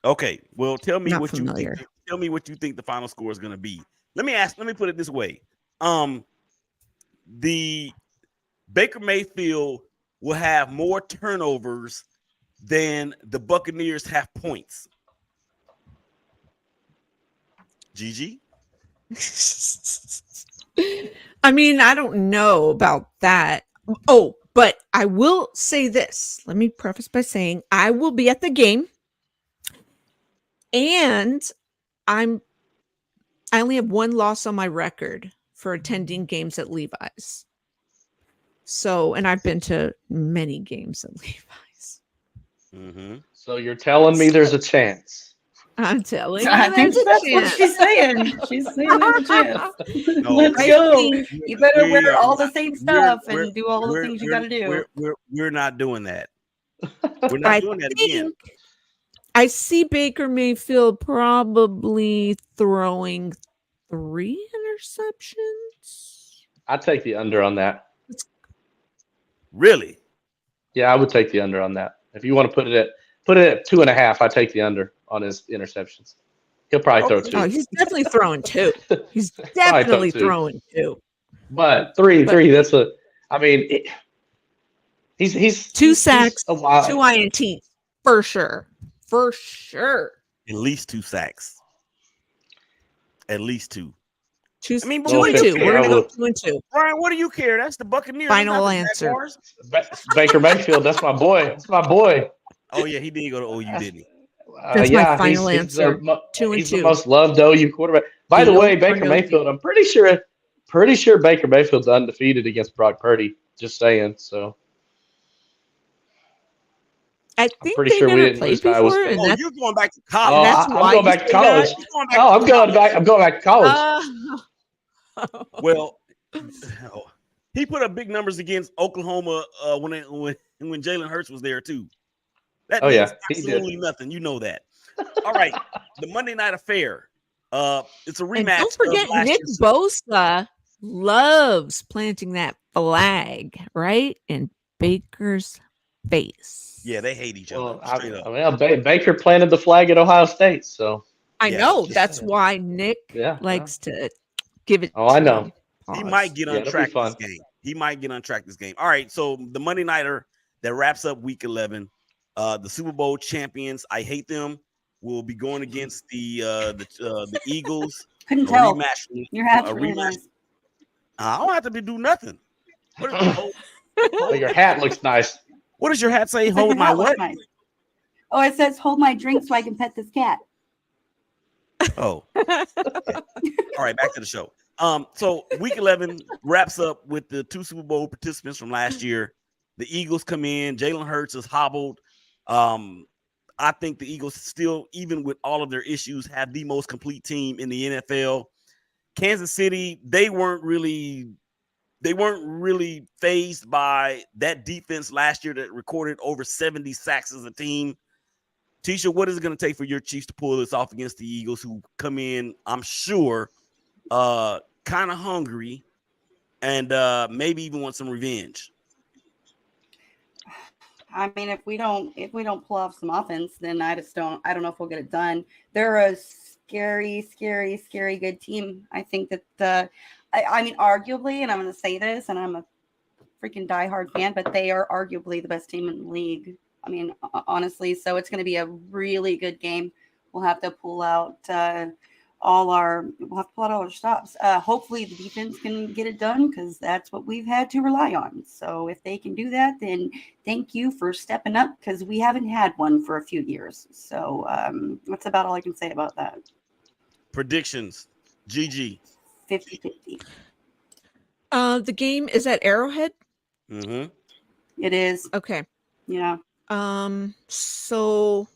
Speaker 1: Okay, well, tell me
Speaker 6: Not
Speaker 1: what
Speaker 6: familiar.
Speaker 1: you think. Tell me what you think the final score is going to be. Let me put it this way. The Baker Mayfield will have more turnovers than the Buccaneers have points. Gigi?
Speaker 6: I mean, I don't know about that. Oh, but I will say this. Let me preface by saying I will be at the game, and I only have one loss on my record for attending games at Levi's. So, and I've been to many games at Levi's.
Speaker 1: Mm-hmm.
Speaker 5: So you're telling me there's a chance?
Speaker 6: I'm telling you,
Speaker 4: I think
Speaker 6: there's a
Speaker 4: that's
Speaker 6: chance.
Speaker 4: what she's saying. She's saying there's a chance.
Speaker 1: No,
Speaker 4: Let's
Speaker 6: I
Speaker 4: go.
Speaker 6: think
Speaker 4: You better
Speaker 1: we
Speaker 4: wear
Speaker 1: are
Speaker 4: all the
Speaker 1: not-
Speaker 4: same stuff
Speaker 1: we're-
Speaker 4: and do all the
Speaker 1: we're-
Speaker 4: things you
Speaker 1: we're-
Speaker 4: got to do.
Speaker 1: We're not doing that. We're not
Speaker 6: I
Speaker 1: doing that again.
Speaker 6: think I see Baker Mayfield probably throwing 3 interceptions.
Speaker 5: I'd take the under on that.
Speaker 1: Really?
Speaker 5: Yeah, I would take the under on that. If you want to put it at 2.5, I'd take the under on his interceptions. He'll probably throw
Speaker 1: Okay.
Speaker 5: 2.
Speaker 6: Oh, he's definitely throwing 2. He's
Speaker 5: Probably
Speaker 6: definitely
Speaker 5: throw 2.
Speaker 6: throwing 2.
Speaker 5: But three. That's a. I mean, he's
Speaker 6: 2 sacks,
Speaker 5: he's a wild.
Speaker 6: 2 INTs for sure. For sure.
Speaker 1: At least 2 sacks. At least 2.
Speaker 6: 2,
Speaker 1: I mean, but
Speaker 6: 2
Speaker 1: what
Speaker 6: and
Speaker 1: do you
Speaker 6: 2.
Speaker 1: care?
Speaker 6: We're gonna go
Speaker 5: Look.
Speaker 6: 2 and 2.
Speaker 1: Brian, what do you care? That's the Buccaneers.
Speaker 6: Final
Speaker 1: not the
Speaker 6: answer.
Speaker 1: Jaguars.
Speaker 5: Baker Mayfield. That's my boy. That's my boy.
Speaker 1: Oh yeah, he did go to OU, didn't he?
Speaker 6: That's my
Speaker 5: yeah,
Speaker 6: final
Speaker 5: he's
Speaker 6: answer.
Speaker 5: the
Speaker 6: 2 and
Speaker 5: he's
Speaker 6: 2.
Speaker 5: the most loved OU quarterback. By the
Speaker 6: Deal
Speaker 5: way,
Speaker 6: or
Speaker 5: Baker
Speaker 6: no
Speaker 5: Mayfield.
Speaker 6: deal?
Speaker 5: I'm pretty sure Baker Mayfield's undefeated against Brock Purdy. Just saying. So
Speaker 6: I think
Speaker 5: pretty
Speaker 6: they
Speaker 5: sure we
Speaker 6: never
Speaker 5: didn't
Speaker 6: played
Speaker 5: lose by Iowa
Speaker 6: before,
Speaker 5: State.
Speaker 6: and
Speaker 1: Oh,
Speaker 6: that's
Speaker 1: you're going back to
Speaker 5: Oh,
Speaker 1: college.
Speaker 6: that's
Speaker 5: I'm
Speaker 6: why
Speaker 5: going
Speaker 6: you
Speaker 5: back to
Speaker 6: say
Speaker 5: college.
Speaker 1: You're going back
Speaker 5: Oh,
Speaker 1: to
Speaker 5: I'm going
Speaker 1: college.
Speaker 5: back. I'm going back to college.
Speaker 1: Well, he put up big numbers against Oklahoma when Jalen Hurts was there too. That
Speaker 5: Oh,
Speaker 1: means
Speaker 5: yeah, he did.
Speaker 1: absolutely nothing. You know that. All right, the Monday Night Affair. It's a rematch.
Speaker 6: And don't forget,
Speaker 1: of last
Speaker 6: Nick
Speaker 1: year's-
Speaker 6: Bosa loves planting that flag right in Baker's face.
Speaker 1: Yeah, they hate each other.
Speaker 5: Well,
Speaker 1: Straight up.
Speaker 5: I mean, Baker planted the flag at Ohio State, so
Speaker 6: I
Speaker 1: Yeah,
Speaker 6: know.
Speaker 5: just
Speaker 6: That's
Speaker 5: saying.
Speaker 6: why Nick
Speaker 5: yeah.
Speaker 6: likes to give it.
Speaker 5: Oh, I
Speaker 6: to
Speaker 5: know.
Speaker 6: him.
Speaker 1: He
Speaker 6: Pause.
Speaker 1: might get
Speaker 5: Yeah, it'll be
Speaker 1: untracked
Speaker 5: fun.
Speaker 1: this game. He might get untracked this game. All right, so the Monday Nighter that wraps up Week 11. The Super Bowl champions. I hate them. Will be going against the Eagles.
Speaker 4: Couldn't
Speaker 1: A
Speaker 4: tell.
Speaker 1: rematch.
Speaker 4: Your hat's
Speaker 1: a
Speaker 4: really
Speaker 1: rematch.
Speaker 4: nice.
Speaker 1: I don't have to do nothing. What,
Speaker 5: Oh, your hat looks nice.
Speaker 1: what does your hat say?
Speaker 4: It's like
Speaker 1: Hold
Speaker 4: your
Speaker 1: my
Speaker 4: hat looks
Speaker 1: what?
Speaker 4: nice. Oh, it says hold my drink so I can pet this cat.
Speaker 1: Oh. Okay. All right, back to the show. So Week 11 wraps up with the 2 Super Bowl participants from last year. The Eagles come in. Jalen Hurts is hobbled. I think the Eagles still, even with all of their issues, have the most complete team in the NFL. Kansas City, they weren't really fazed by that defense last year that recorded over 70 sacks as a team. Teshia, what is it going to take for your Chiefs to pull this off against the Eagles, who come in, I'm sure, kind of hungry and maybe even want some revenge?
Speaker 4: I mean, if we don't pull off some offense, then I don't know if we'll get it done. They're a scary good team. I think that I mean, arguably, and I'm going to say this, and I'm a freaking diehard fan, but they are arguably the best team in the league. I mean, honestly, so it's going to be a really good game. We'll have to pull out we'll have to pull out all our stops. Hopefully the defense can get it done because that's what we've had to rely on. So if they can do that, then thank you for stepping up because we haven't had one for a few years. So that's about all I can say about that.
Speaker 1: Predictions, GG.
Speaker 4: 50-50.
Speaker 6: The game is at Arrowhead.
Speaker 1: Mm-hmm.
Speaker 4: It is.
Speaker 6: Okay.
Speaker 4: Yeah.
Speaker 6: So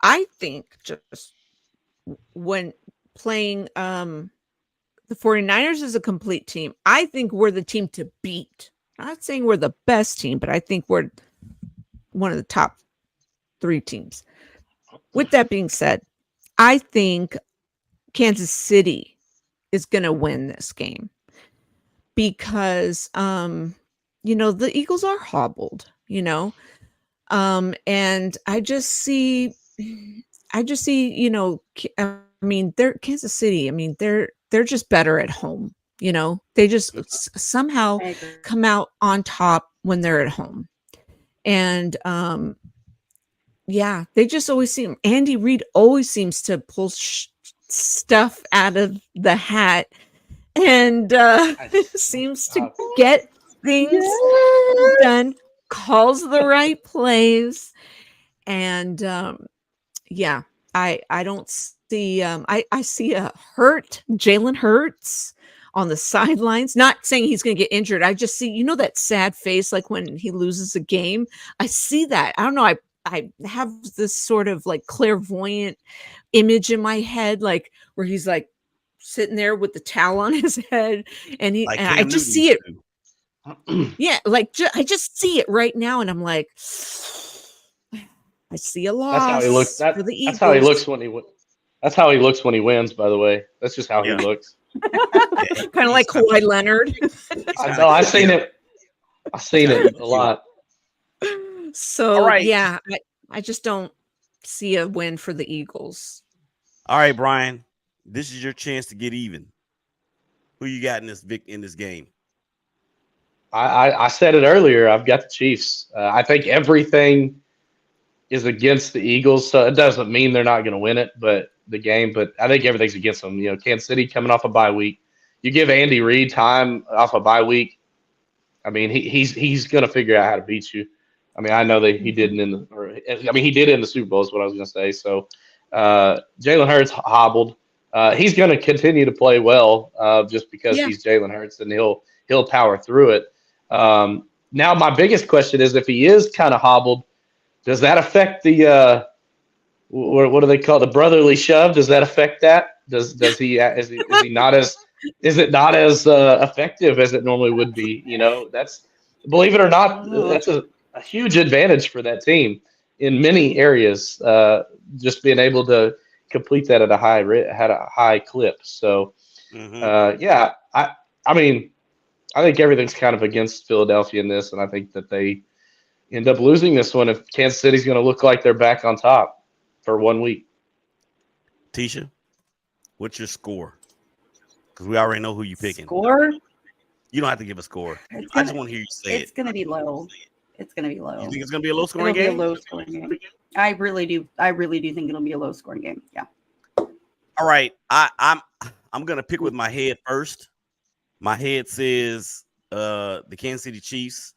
Speaker 6: I think just when playing the 49ers is a complete team, I think we're the team to beat. I'm not saying we're the best team, but I think we're one of the top 3 teams. With that being said, I think Kansas City is going to win this game because the Eagles are hobbled, and I just see, they're Kansas City. They're just better at home. They just somehow come out on top when they're at home. And they just always seem, Andy Reid always seems to pull stuff out of the hat and seems to get things done, calls the right plays. And I don't see I see a hurt Jalen Hurts on the sidelines, not saying he's going to get injured. I just see, that sad face, like when he loses a game. I see that. I don't know. I have this sort of like clairvoyant image in my head, like where he's like sitting there with the towel on his head, and I just see it. Yeah, I just see it right now, and I'm like, I see a loss.
Speaker 5: That's how he looks.
Speaker 6: For the Eagles.
Speaker 5: That's how he looks when he. That's how he looks when he wins. By the way, that's just how he looks.
Speaker 6: Kind of like Kawhi Leonard.
Speaker 5: I know. I've seen it. I've seen it a lot.
Speaker 6: So I just don't see a win for the Eagles.
Speaker 1: All right, Brian, this is your chance to get even. Who you got in this game?
Speaker 5: I said it earlier. I've got the Chiefs. I think everything is against the Eagles, so it doesn't mean they're not going to win it, but I think everything's against them. Kansas City coming off a bye week. You give Andy Reid time off a bye week. He's going to figure out how to beat you. I know that he didn't he did in the Super Bowl is what I was going to say. So Jalen Hurts hobbled. He's going to continue to play well just because he's Jalen Hurts, and he'll power through it. Now my biggest question is, if he is kind of hobbled, does that affect the what do they call it, the brotherly shove? Does that affect that? Is it not as effective as it normally would be? That's, believe it or not, that's a huge advantage for that team in many areas. Just being able to complete that at a high clip. So I think everything's kind of against Philadelphia in this, and I think that they end up losing this one if Kansas City's going to look like they're back on top for 1 week.
Speaker 1: Teshia, what's your score? Because we already know who you're picking.
Speaker 4: Score?
Speaker 1: You don't have to give a score. I just want to hear you say it.
Speaker 4: It's going to be low. It's going to be low.
Speaker 1: You think it's going to be a low-scoring game?
Speaker 4: It'll be a low-scoring game. I really do. I really do think it'll be a low-scoring game. Yeah.
Speaker 1: All right. I'm going to pick with my head first. My head says the Kansas City Chiefs.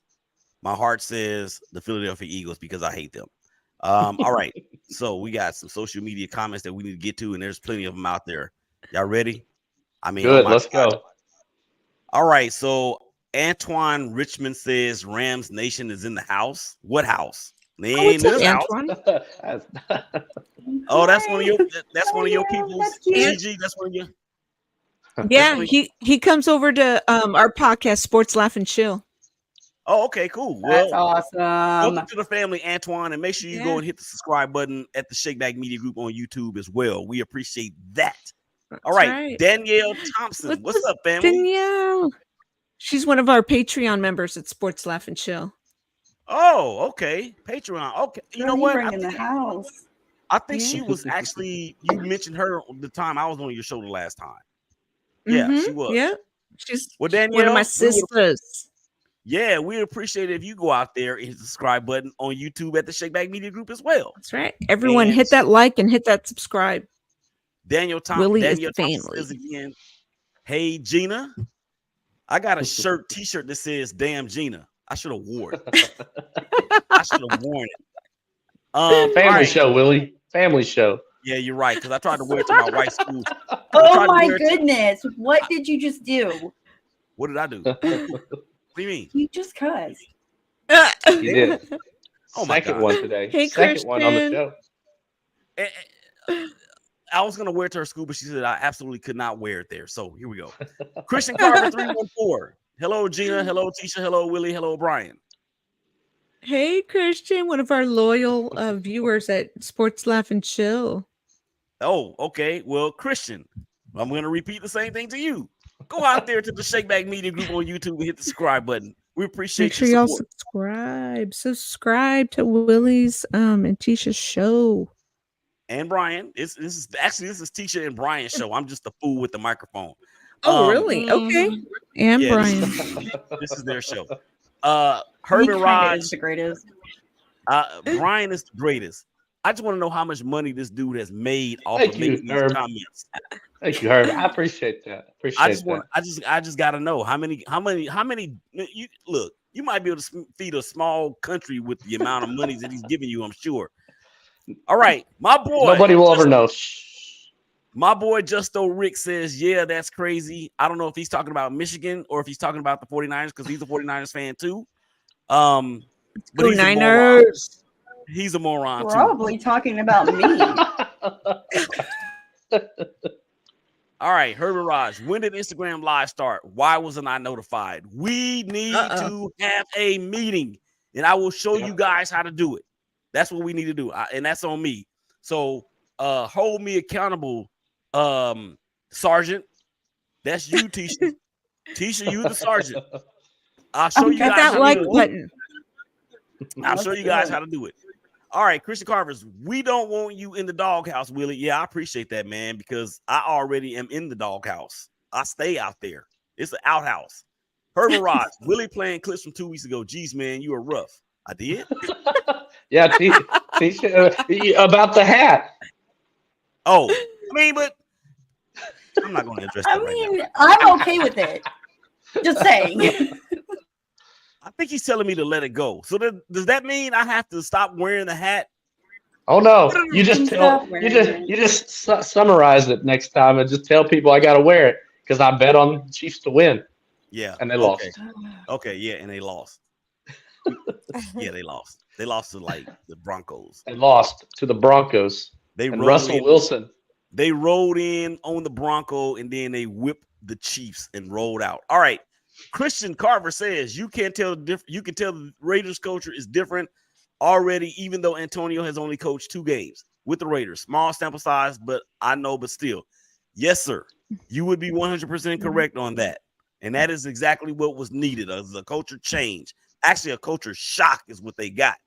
Speaker 1: My heart says the Philadelphia Eagles because I hate them. All right. So we got some social media comments that we need to get to, and there's plenty of them out there. Y'all ready?
Speaker 5: Good. Let's go.
Speaker 1: All right. So Antoine Richmond says Rams Nation is in the house. What house? They ain't in this house. Oh, that's one of your people. GG, that's one of your.
Speaker 6: Yeah, he comes over to our podcast, Sports Laugh and Chill.
Speaker 1: Oh, okay, cool.
Speaker 4: That's awesome.
Speaker 1: Welcome to the family, Antoine, and make sure you go and hit the subscribe button at the ShakeBack Media Group on YouTube as well. We appreciate that. All right. Danielle Thompson, what's up, family?
Speaker 6: Danielle, she's one of our Patreon members at Sports Laugh and Chill.
Speaker 1: Oh, okay, Patreon. Okay, you know what?
Speaker 4: In the house.
Speaker 1: I think she was actually. You mentioned her the time I was on your show the last time. Yeah, she was.
Speaker 6: Yeah, she's
Speaker 1: Danielle,
Speaker 6: one of my sisters.
Speaker 1: Yeah, we appreciate it if you go out there and hit the subscribe button on YouTube at the ShakeBack Media Group as well.
Speaker 6: That's right. Everyone hit that like and hit that subscribe.
Speaker 1: Daniel
Speaker 6: Willie is
Speaker 1: Thompson
Speaker 6: family.
Speaker 1: says again, hey, Gina, I got a t-shirt that says damn Gina. I should have worn it. I should have worn it.
Speaker 5: Family show, Willie. Family show.
Speaker 1: Yeah, you're right. Because I tried to wear it to my wife's school.
Speaker 4: Oh my goodness. What did you just do?
Speaker 1: What did I do? What do you mean?
Speaker 4: You just cussed.
Speaker 5: You did.
Speaker 1: Oh my
Speaker 5: Second
Speaker 1: God.
Speaker 5: one today.
Speaker 6: Hey,
Speaker 5: Second one on the
Speaker 6: Christian.
Speaker 5: show.
Speaker 1: I was gonna wear it to her school, but she said I absolutely could not wear it there. So here we go. Christian Carver 314. Hello, Gina. Hello, Teshia. Hello, Willie. Hello, Bryan.
Speaker 6: Hey, Christian, one of our loyal viewers at Sports Laugh and Chill.
Speaker 1: Oh, okay. Well, Christian, I'm gonna repeat the same thing to you. Go out there to the ShakeBack Media Group on YouTube and hit the subscribe button. We appreciate
Speaker 6: Make sure
Speaker 1: your
Speaker 6: y'all
Speaker 1: support.
Speaker 6: subscribe to Willie's and Tisha's show.
Speaker 1: And Bryan, this is Teshia and Bryan's show. I'm just a fool with the microphone.
Speaker 6: Oh, really? Okay. And
Speaker 1: yeah,
Speaker 6: Bryan.
Speaker 1: This is their show.
Speaker 4: He
Speaker 1: Herman
Speaker 4: kinda
Speaker 1: Raj,
Speaker 4: is the greatest.
Speaker 1: Bryan is the greatest. I just want to know how much money this dude has made off
Speaker 5: Thank
Speaker 1: of
Speaker 5: you,
Speaker 1: making these
Speaker 5: Herb.
Speaker 1: comments.
Speaker 5: Thank you, Herb. I appreciate that.
Speaker 1: I just gotta know how many you look, you might be able to feed a small country with the amount of money that he's giving you, I'm sure. All right, my boy.
Speaker 5: Nobody will ever know.
Speaker 1: My boy Justo Rick says, yeah, that's crazy. I don't know if he's talking about Michigan or if he's talking about the 49ers because he's a 49ers fan too. But
Speaker 6: Go
Speaker 1: he's
Speaker 6: Niners.
Speaker 1: He's a moron too.
Speaker 4: Probably talking about me.
Speaker 1: All right, Herbert Raj, when did Instagram Live start? Why wasn't I notified? We need to have a meeting, and I will show you guys how to do it. That's what we need to do, and that's on me. So hold me accountable, Sergeant. That's you, Teshia. Teshia, you the sergeant. I'll show you guys
Speaker 6: that
Speaker 1: how
Speaker 6: like
Speaker 1: to do it.
Speaker 6: button.
Speaker 1: I'll show you guys how to do it. All right, Christian Carver's. We don't want you in the doghouse, Willie. Yeah, I appreciate that, man, because I already am in the doghouse. I stay out there. It's an outhouse. Herbert Rod, Willie playing clips from 2 weeks ago. Geez, man, you were rough. I did.
Speaker 5: Yeah, Teshia, about the hat.
Speaker 1: Oh, I mean, but I'm not going to address that right now.
Speaker 4: I'm okay with it. Just saying.
Speaker 1: I think he's telling me to let it go. So does that mean I have to stop wearing the hat?
Speaker 5: Oh no! You just summarize it next time and just tell people I got to wear it because I bet on the Chiefs to win.
Speaker 1: Yeah,
Speaker 5: and they lost.
Speaker 1: Okay, yeah, and they lost. Yeah, they lost. They lost to like the Broncos.
Speaker 5: They lost to the Broncos. And Russell Wilson.
Speaker 1: They rolled in on the Bronco and then they whipped the Chiefs and rolled out. All right. Christian Carver says you can tell the Raiders culture is different already, even though Antonio has only coached 2 games with the Raiders. Small sample size, but I know, but still. Yes, sir. You would be 100% correct on that. And that is exactly what was needed as a culture change. Actually, a culture shock is what they got.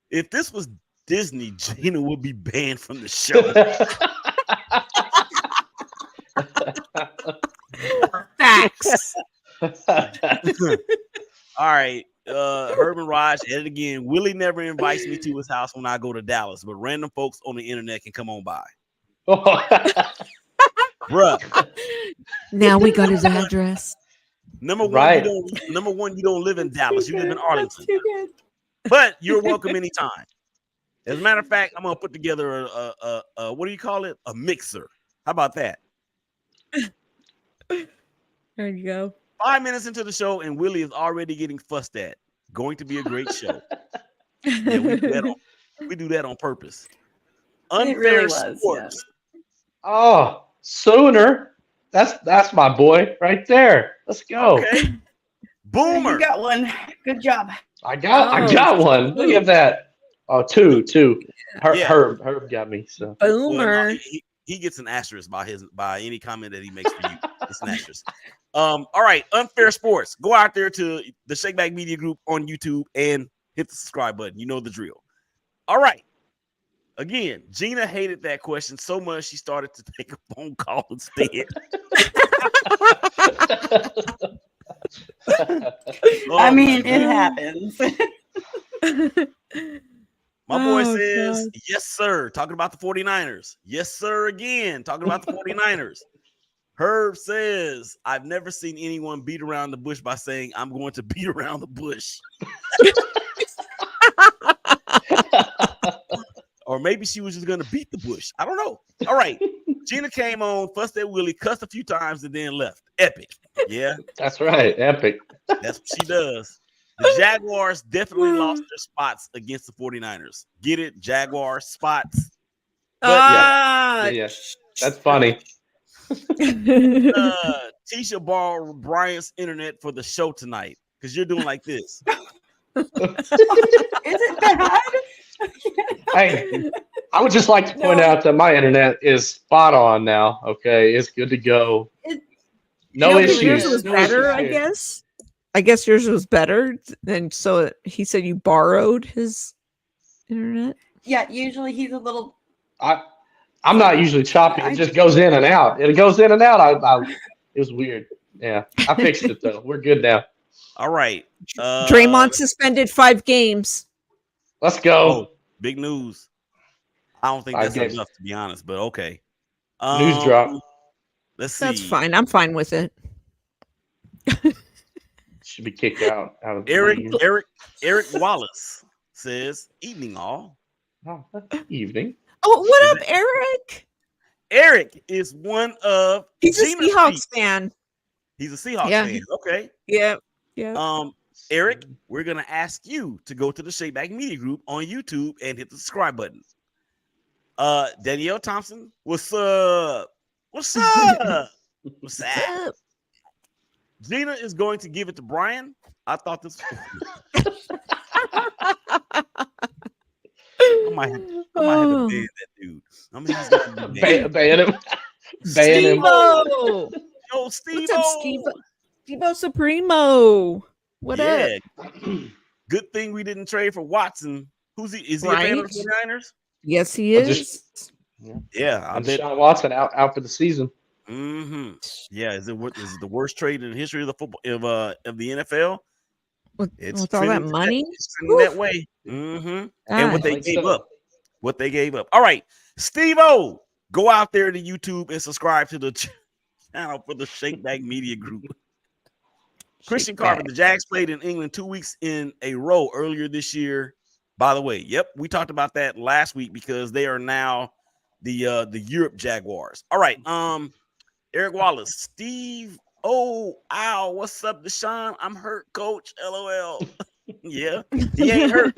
Speaker 1: If this was Disney, Gina would be banned from the show.
Speaker 6: Facts.
Speaker 1: All right. Herman Raj, edit again. Willie never invites me to his house when I go to Dallas, but random folks on the internet can come on by. Bruh.
Speaker 6: Now we got his address.
Speaker 1: Number one,
Speaker 5: Right.
Speaker 1: you don't live in Dallas. You live in Arlington. But you're welcome anytime. As a matter of fact, I'm gonna put together a what do you call it? A mixer. How about that?
Speaker 6: There you go.
Speaker 1: 5 minutes into the show, and Willie is already getting fussed at. Going to be a great show. Yeah, we do that on purpose. Unfair
Speaker 4: really was,
Speaker 1: sports.
Speaker 5: Oh, Sooner. That's my boy right there. Let's go.
Speaker 1: Okay. Boomer.
Speaker 4: You got one. Good job.
Speaker 5: I got one. Look at that. Oh, two.
Speaker 1: Yeah.
Speaker 5: Herb got me. So
Speaker 6: Boomer.
Speaker 1: Well, no, he gets an asterisk by any comment that he makes for you. It's an asterisk. All right, Unfair Sports. Go out there to the ShakeBack Media Group on YouTube and hit the subscribe button. You know the drill. All right. Again, Gina hated that question so much she started to take a phone call instead.
Speaker 4: I mean, it happens.
Speaker 1: My boy
Speaker 6: Oh,
Speaker 1: says,
Speaker 6: God.
Speaker 1: yes, sir. Talking about the 49ers. Yes, sir. Again, talking about the 49ers. Herb says, I've never seen anyone beat around the bush by saying, I'm going to beat around the bush. Or maybe she was just going to beat the bush. I don't know. All right. Gina came on, fussed at Willie, cussed a few times, and then left. Epic. Yeah.
Speaker 5: That's right. Epic.
Speaker 1: That's what she does. The Jaguars definitely lost their spots against the 49ers. Get it? Jaguar spots. But
Speaker 5: Yeah. That's funny.
Speaker 1: Teshia borrowed Brian's internet for the show tonight because you're doing like this.
Speaker 4: Is it bad?
Speaker 5: Hey, I would just like to point out that my internet is spot on now. Okay, it's good to go. No issues.
Speaker 6: Yours was
Speaker 5: No
Speaker 6: better,
Speaker 5: issues
Speaker 6: I
Speaker 5: here.
Speaker 6: guess. I guess yours was better. And so he said you borrowed his internet.
Speaker 4: Yeah, usually he's a little.
Speaker 5: I'm not usually choppy. It just goes in and out. It goes in and out. It was weird. Yeah, I fixed it though. We're good now.
Speaker 1: All right.
Speaker 6: Draymond suspended 5 games.
Speaker 5: Let's go.
Speaker 1: Oh, big news. I don't think that's
Speaker 5: games.
Speaker 1: enough, to be honest, but okay.
Speaker 5: News drop.
Speaker 1: Let's see.
Speaker 6: That's fine. I'm fine with it.
Speaker 5: Should be kicked out of the
Speaker 1: Eric Wallace says, evening all.
Speaker 5: Oh, evening.
Speaker 6: Oh, what up, Eric?
Speaker 1: Eric is one of
Speaker 6: He's a
Speaker 1: Gina's
Speaker 6: Seahawks
Speaker 1: feet.
Speaker 6: fan.
Speaker 1: He's a Seahawks
Speaker 6: Yeah.
Speaker 1: fan. Okay.
Speaker 6: Yeah. Yeah.
Speaker 1: Eric, we're gonna ask you to go to the ShakeBack Media Group on YouTube and hit the subscribe button. Danielle Thompson, what's up? What's up? What's up? Gina is going to give it to Brian. I thought this. I might have to ban that dude. I mean, he's got to be banned.
Speaker 5: Ban him. Ban him.
Speaker 6: Steve-O.
Speaker 1: Yo, Steve.
Speaker 6: What's up, Steve-O Supremo? What up?
Speaker 1: Good thing we didn't trade for Watson. Who's he? Is he a fan of the 49ers?
Speaker 6: Yes, he is.
Speaker 1: Yeah, I bet.
Speaker 5: Deshaun Watson out for the season.
Speaker 1: Mm-hmm. Yeah, is it the worst trade in the history of the football of the NFL?
Speaker 6: With all that money,
Speaker 1: it's trending that way. Mm-hmm. And what they gave up. What they gave up. All right, Steve-O, go out there to YouTube and subscribe to the channel for the ShakeBack Media Group. Christian Carver, the Jags played in England 2 weeks in a row earlier this year. By the way, yep, we talked about that last week because they are now the Europe Jaguars. All right, Eric Wallace, Steve. Oh, ow, what's up, Deshaun? I'm hurt, coach. LOL. Yeah, he ain't hurt.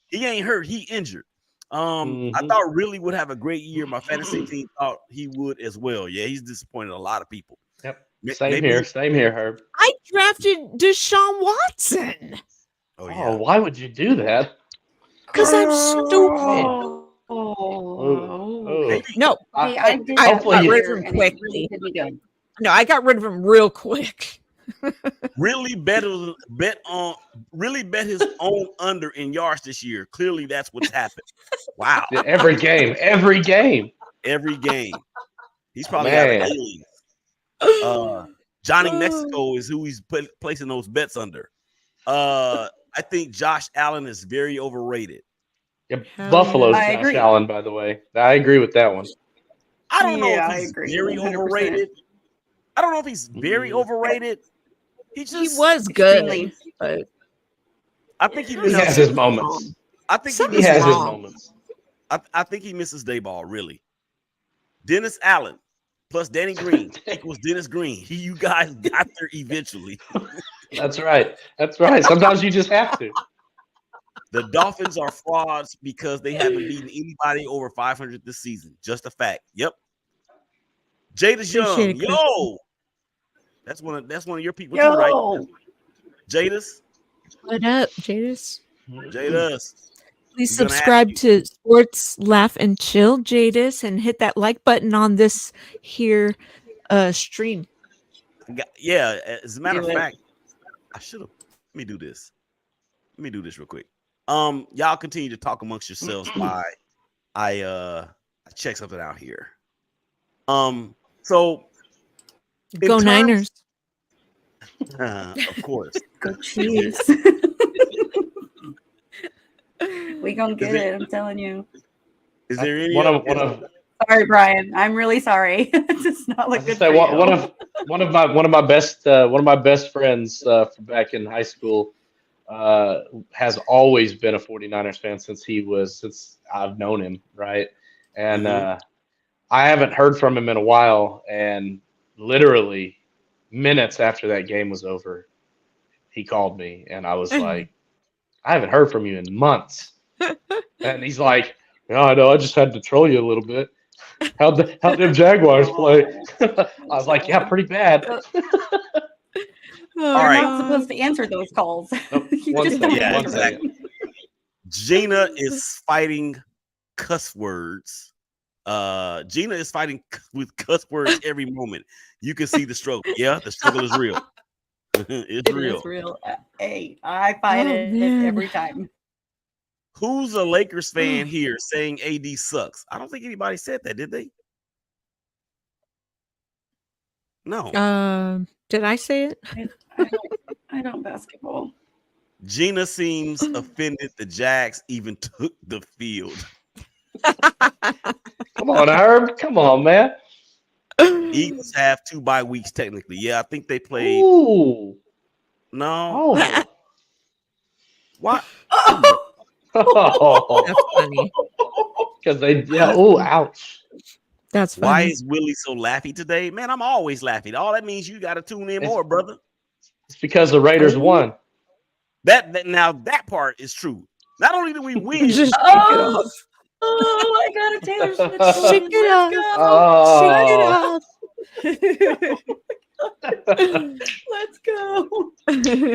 Speaker 1: He ain't hurt. He injured. I thought Willie would have a great year. My fantasy team thought he would as well. Yeah, he's disappointed a lot of people.
Speaker 5: Yep. Same here, Herb.
Speaker 6: I drafted Deshaun Watson.
Speaker 1: Oh, yeah.
Speaker 5: Why would you do that?
Speaker 6: Because I'm stupid. No, I got rid of him quickly. No, I got rid of him real quick.
Speaker 1: Really bet his own under in yards this year. Clearly, that's what's happened. Wow.
Speaker 5: Yeah, every game.
Speaker 1: He's probably got aliens. Johnny Mexico is who he's placing those bets under. I think Josh Allen is very overrated.
Speaker 5: Yeah, Buffalo's Josh Allen, by the way. I agree with that one.
Speaker 1: I don't know if he's very 100%. Overrated. I don't know if he's very overrated. He
Speaker 6: was good, but
Speaker 1: I think he
Speaker 5: has his moments.
Speaker 1: I think
Speaker 5: he has his moments.
Speaker 1: I think he misses Dayball, really. Dennis Allen plus Danny Green equals Dennis Green. You guys got there eventually.
Speaker 5: That's right. Sometimes you just have to.
Speaker 1: The Dolphins are frauds because they haven't beaten anybody over 500 this season. Just a fact. Yep. Jada's Young. Yo. That's one of your people too, right? Jada's.
Speaker 6: What up, Jadis?
Speaker 1: Jadis.
Speaker 6: Please subscribe to Sports Laugh and Chill, Jadis, and hit that like button on this here stream.
Speaker 1: Yeah, as a matter of fact, I should have. Let me do this real quick. Y'all continue to talk amongst yourselves while I check something out here. So
Speaker 6: go Niners.
Speaker 1: Of course.
Speaker 4: Go Chiefs. We gonna get it. I'm telling you.
Speaker 1: Is there any
Speaker 5: one of
Speaker 4: Sorry, Brian. I'm really sorry. It's just not like good for you.
Speaker 5: one of my best friends from back in high school has always been a 49ers fan since I've known him, right? And I haven't heard from him in a while, and literally minutes after that game was over, he called me, and I was like, I haven't heard from you in months. And he's like, "No, I know. I just had to troll you a little bit. How'd them Jaguars play?" I was like, "Yeah, pretty bad."
Speaker 4: You're
Speaker 1: right.
Speaker 4: not supposed to answer those calls. You
Speaker 5: One
Speaker 4: just
Speaker 5: second,
Speaker 4: don't
Speaker 1: Yeah,
Speaker 5: one
Speaker 4: answer
Speaker 5: second.
Speaker 4: them.
Speaker 1: Gina is fighting cuss words. Gina is fighting with cuss words every moment. You can see the struggle. Yeah, the struggle is real. It's
Speaker 4: It
Speaker 1: real.
Speaker 4: is real. Hey, I fight
Speaker 6: Oh,
Speaker 4: it
Speaker 6: man.
Speaker 4: every time.
Speaker 1: Who's a Lakers fan here saying AD sucks? I don't think anybody said that, did they? No.
Speaker 6: Did I say it?
Speaker 4: I don't basketball.
Speaker 1: Gina seems offended the Jags even took the field.
Speaker 5: Come on, Herb. Come on, man.
Speaker 1: Eagles have 2 bye weeks technically. Yeah, I think they played.
Speaker 5: Ooh.
Speaker 1: No.
Speaker 5: Oh.
Speaker 1: What?
Speaker 5: Oh.
Speaker 6: That's funny.
Speaker 5: Because ouch.
Speaker 6: That's funny.
Speaker 1: Why is Willie so laughy today? Man, I'm always laughing. All that means you got to tune in more, brother.
Speaker 5: It's because the Raiders won.
Speaker 1: That part is true. Not only did we win,
Speaker 6: Just shake it
Speaker 4: Oh,
Speaker 6: off.
Speaker 4: I got a Taylor Swift song.
Speaker 6: Shake it off.
Speaker 5: Oh.
Speaker 6: Shake it off.
Speaker 4: Let's go.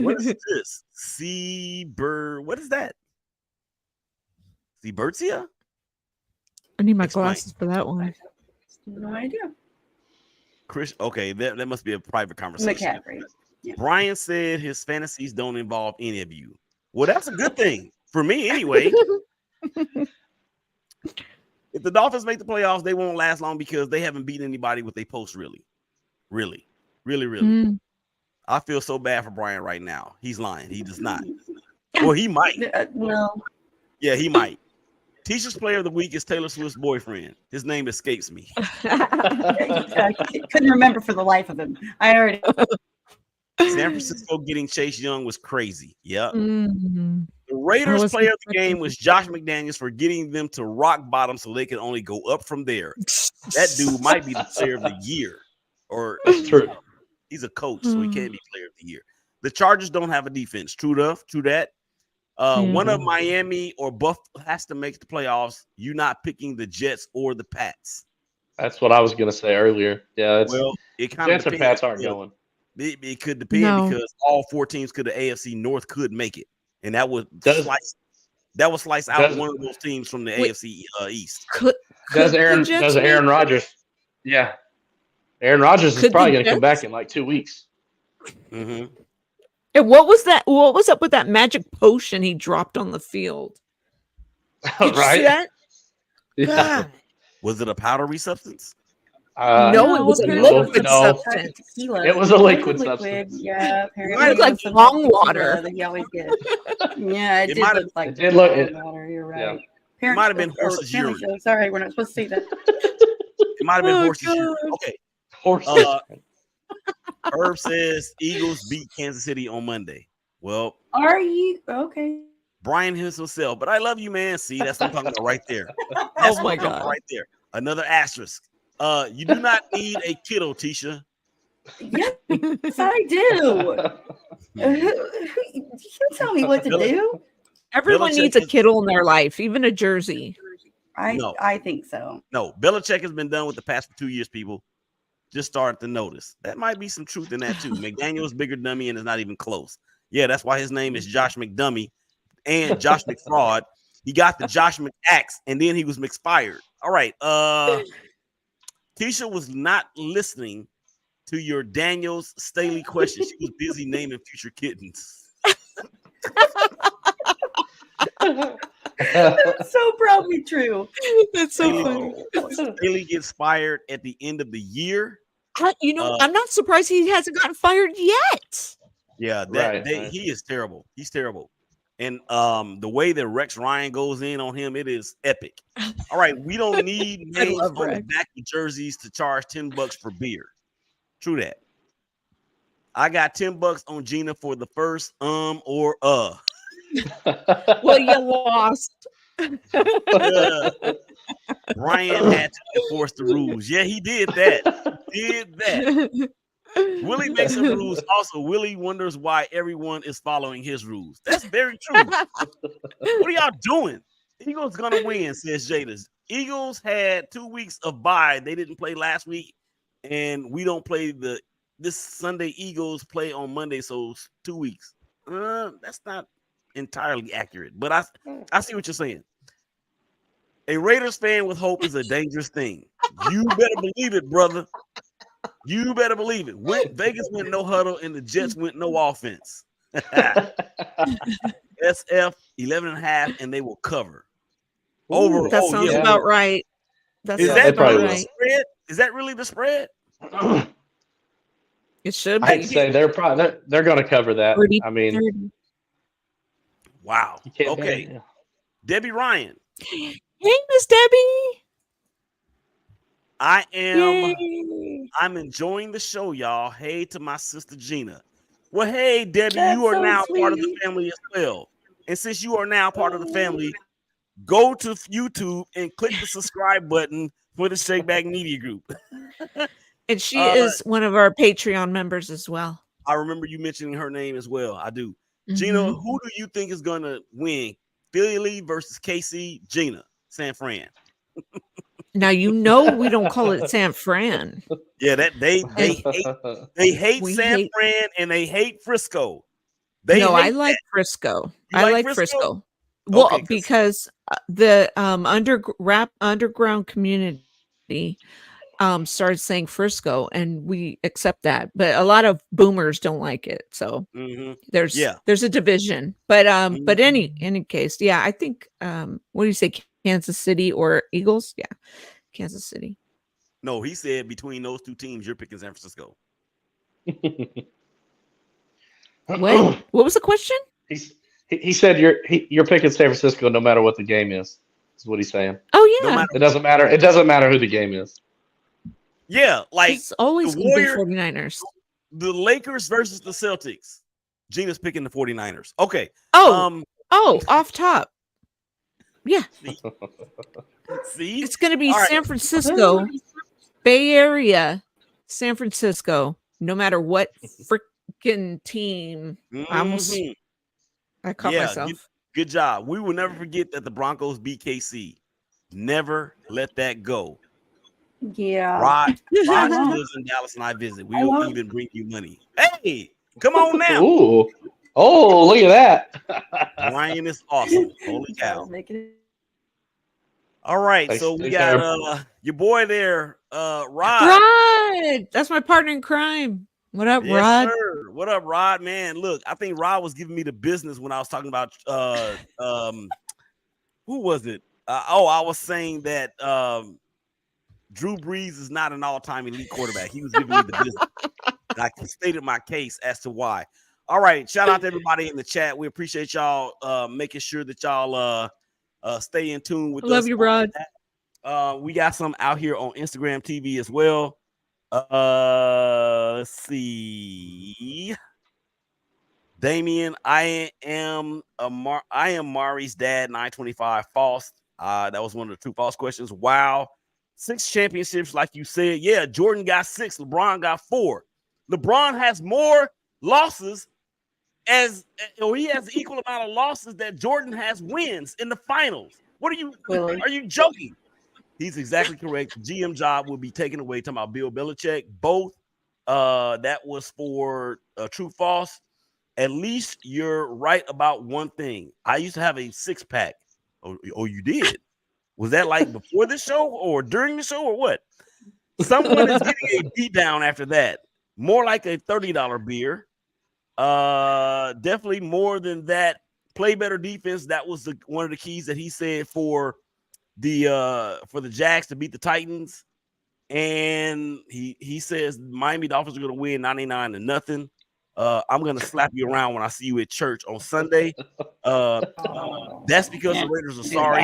Speaker 1: what is this? Seabird. What is that? Seabirdsia?
Speaker 6: I need my
Speaker 1: Explain.
Speaker 6: glasses for that one.
Speaker 4: No idea.
Speaker 1: Chris. Okay, that must be a private conversation.
Speaker 4: McCaffrey. Yeah.
Speaker 1: Brian said his fantasies don't involve any of you. Well, that's a good thing for me anyway. If the Dolphins make the playoffs, they won't last long because they haven't beaten anybody with a post really.
Speaker 6: Mm.
Speaker 1: I feel so bad for Brian right now. He's lying. He does not. Well, he might.
Speaker 4: Well,
Speaker 1: Yeah, he might. Teshia's player of the week is Taylor Swift's boyfriend. His name escapes me.
Speaker 4: I couldn't remember for the life of him. I already.
Speaker 1: San Francisco getting Chase Young was crazy. Yeah.
Speaker 6: Mm.
Speaker 1: The Raiders
Speaker 6: was
Speaker 1: player of the
Speaker 6: expecting-
Speaker 1: game was Josh McDaniels for getting them to rock bottom so they could only go up from there. That dude might be the player of the year. Or
Speaker 5: That's true.
Speaker 1: he's a coach, so he can't be player of the year. The Chargers don't have a defense. True that. One of Miami or Buff has to make the playoffs. You're not picking the Jets or the Pats.
Speaker 5: That's what I was going to say earlier. Yeah,
Speaker 1: Well, it kind
Speaker 5: Jets
Speaker 1: of
Speaker 5: and Pats aren't going.
Speaker 1: It could depend
Speaker 6: No.
Speaker 1: because all 4 teams could the AFC North could make it, and that would
Speaker 5: Does-
Speaker 1: slice out
Speaker 5: does-
Speaker 1: one of those teams from the
Speaker 6: Wait.
Speaker 1: AFC East.
Speaker 6: Could
Speaker 5: Does
Speaker 6: the
Speaker 5: Aaron
Speaker 6: Jets make
Speaker 5: Rodgers? Yeah. Aaron Rodgers is
Speaker 6: Could
Speaker 5: probably
Speaker 6: the
Speaker 5: going to come
Speaker 6: Jets-
Speaker 5: back in like 2 weeks.
Speaker 1: Mm-hmm.
Speaker 6: And what was that? What was up with that magic potion he dropped on the field? Did you see that?
Speaker 5: Yeah.
Speaker 6: God.
Speaker 1: Was it a powdery substance?
Speaker 6: No, it was a
Speaker 4: apparently
Speaker 6: liquid
Speaker 5: no.
Speaker 6: substance.
Speaker 4: Tequila.
Speaker 5: It was a liquid substance.
Speaker 4: Yeah, apparently.
Speaker 6: It looked like
Speaker 4: was some
Speaker 6: long
Speaker 4: tequila
Speaker 6: water.
Speaker 4: that he always gets. Yeah, it,
Speaker 1: It
Speaker 4: did
Speaker 1: might
Speaker 4: look like
Speaker 5: it did look-
Speaker 4: long water. You're right.
Speaker 5: yeah.
Speaker 4: Parents
Speaker 1: might have been
Speaker 4: or
Speaker 1: horse's
Speaker 4: family
Speaker 1: urine.
Speaker 4: show. Sorry, we're not supposed to say that.
Speaker 1: It might have been
Speaker 6: Oh,
Speaker 1: horse's urine.
Speaker 6: God.
Speaker 1: Okay.
Speaker 5: Horses.
Speaker 1: Herb says Eagles beat Kansas City on Monday. Well,
Speaker 4: Are you okay?
Speaker 1: Brian himself, but I love you, man. See, that's what I'm talking about right there. That's
Speaker 6: Oh
Speaker 1: what
Speaker 6: my
Speaker 1: I'm talking about
Speaker 6: God.
Speaker 1: right there. Another asterisk. You do not need a kiddo, Teshia.
Speaker 4: Yes, I do. You tell me what to do.
Speaker 6: Everyone
Speaker 1: Belichick
Speaker 6: needs a
Speaker 1: is-
Speaker 6: kiddo in their life, even a jersey.
Speaker 1: No.
Speaker 4: I think so.
Speaker 1: No, Belichick has been done with the past for 2 years, people. Just started to notice. That might be some truth in that, too. McDaniel's bigger dummy and is not even close. Yeah, that's why his name is Josh McDummy and Josh McFraud. He got the Josh McAxe, and then he was McFired. All right. Teshia was not listening to your Daniels Staley question. She was busy naming future kittens.
Speaker 4: That's so probably true.
Speaker 6: That's so funny.
Speaker 1: Staley gets fired at the end of the year.
Speaker 6: I'm not surprised he hasn't gotten fired yet.
Speaker 1: Yeah,
Speaker 5: Right.
Speaker 1: he is terrible. He's terrible. And the way that Rex Ryan goes in on him, it is epic. All right, we don't need names
Speaker 6: love
Speaker 1: on the
Speaker 6: Rex.
Speaker 1: back of jerseys to charge $10 for beer. True that. I got $10 on Gina for the first or
Speaker 6: Well, you lost.
Speaker 1: Ryan had to enforce the rules. Yeah, he did that. Did that. Willie makes some rules. Also, Willie wonders why everyone is following his rules. That's very true. What are y'all doing? Eagles gonna win, says Jada's. Eagles had 2 weeks of bye. They didn't play last week, and we don't play this Sunday. Eagles play on Monday, so it's 2 weeks. That's not entirely accurate, but I see what you're saying. A Raiders fan with hope is a dangerous thing. You better believe it, brother. You better believe it. Vegas went no huddle and the Jets went no offense. SF 11.5 and they will cover. Over.
Speaker 6: That sounds about right.
Speaker 1: Is that really the spread? Is that really the spread?
Speaker 6: It should be.
Speaker 5: I'd say they're going to cover that.
Speaker 6: 30,
Speaker 5: I mean,
Speaker 6: 30.
Speaker 1: Wow. Okay. Debbie Ryan.
Speaker 6: Hey, Miss Debbie.
Speaker 1: I'm enjoying the show, y'all. Hey to my sister Gina. Well, hey, Debbie, you are now part of the family as well. And since you are now part of the family, go to YouTube and click the subscribe button for the ShakeBack Media Group.
Speaker 6: And she is one of our Patreon members as well.
Speaker 1: I remember you mentioning her name as well. I do. Gina, who do you think is going to win? Philly versus KC? Gina, San Fran.
Speaker 6: Now you know we don't call it San Fran.
Speaker 1: Yeah, that they hate San Fran and they hate Frisco. I
Speaker 6: like Frisco. I like Frisco. Well,
Speaker 1: Okay,
Speaker 6: because the underground community started saying Frisco, and we accept that. But a lot of boomers don't like it, so there's a division. But any case, yeah, I think what do you say, Kansas City or Eagles? Yeah, Kansas City.
Speaker 1: No, he said between those two teams, you're picking San Francisco.
Speaker 6: What was the question?
Speaker 5: He said you're picking San Francisco no matter what the game is. Is what he's saying.
Speaker 6: Oh yeah,
Speaker 5: it doesn't matter. It doesn't matter who the game is.
Speaker 1: Yeah, like
Speaker 6: it's always
Speaker 1: the
Speaker 6: going to be 49ers.
Speaker 1: The Lakers versus the Celtics. Gina's picking the 49ers. Okay.
Speaker 6: Off top. Yeah.
Speaker 1: See?
Speaker 6: It's going to be San Francisco, Bay Area, San Francisco, no matter what freaking team. I caught myself.
Speaker 1: Good job. We will never forget that the Broncos beat KC. Never let that go.
Speaker 4: Yeah.
Speaker 1: Rod lives in Dallas and I visit. We will even bring you money. Hey, come on now.
Speaker 5: Ooh. Oh, look at that.
Speaker 1: Ryan is awesome. Holy cow. All right. So we got your boy there, Rod.
Speaker 6: Rod. That's my partner in crime. What up, Rod?
Speaker 1: Sir. What up, Rod? Man, look, I think Rod was giving me the business when I was talking about who was it? I was saying that Drew Brees is not an all-time elite quarterback. He was giving me the business. I stated my case as to why. All right, shout out to everybody in the chat. We appreciate y'all making sure that y'all stay in tune with us.
Speaker 6: Love you, Rod.
Speaker 1: We got some out here on Instagram TV as well. Let's see. Damien, I am Mari's dad, 925. False. That was one of the two false questions. Wow. 6 championships, like you said. Yeah, Jordan got 6. LeBron got 4. LeBron has more losses he has the equal amount of losses that Jordan has wins in the finals. What are you? Really? Are you joking? He's exactly correct. GM job will be taken away. Talking about Bill Belichick. Both. That was for true false. At least you're right about one thing. I used to have a 6-pack. Oh, you did? Was that like before the show or during the show or what? Someone is getting a beat down after that. More like a $30 beer. Definitely more than that. Play better defense. That was one of the keys that he said for the Jags to beat the Titans. And he says Miami Dolphins are going to win 99-0. I'm gonna slap you around when I see you at church on Sunday. That's because the Raiders are sorry.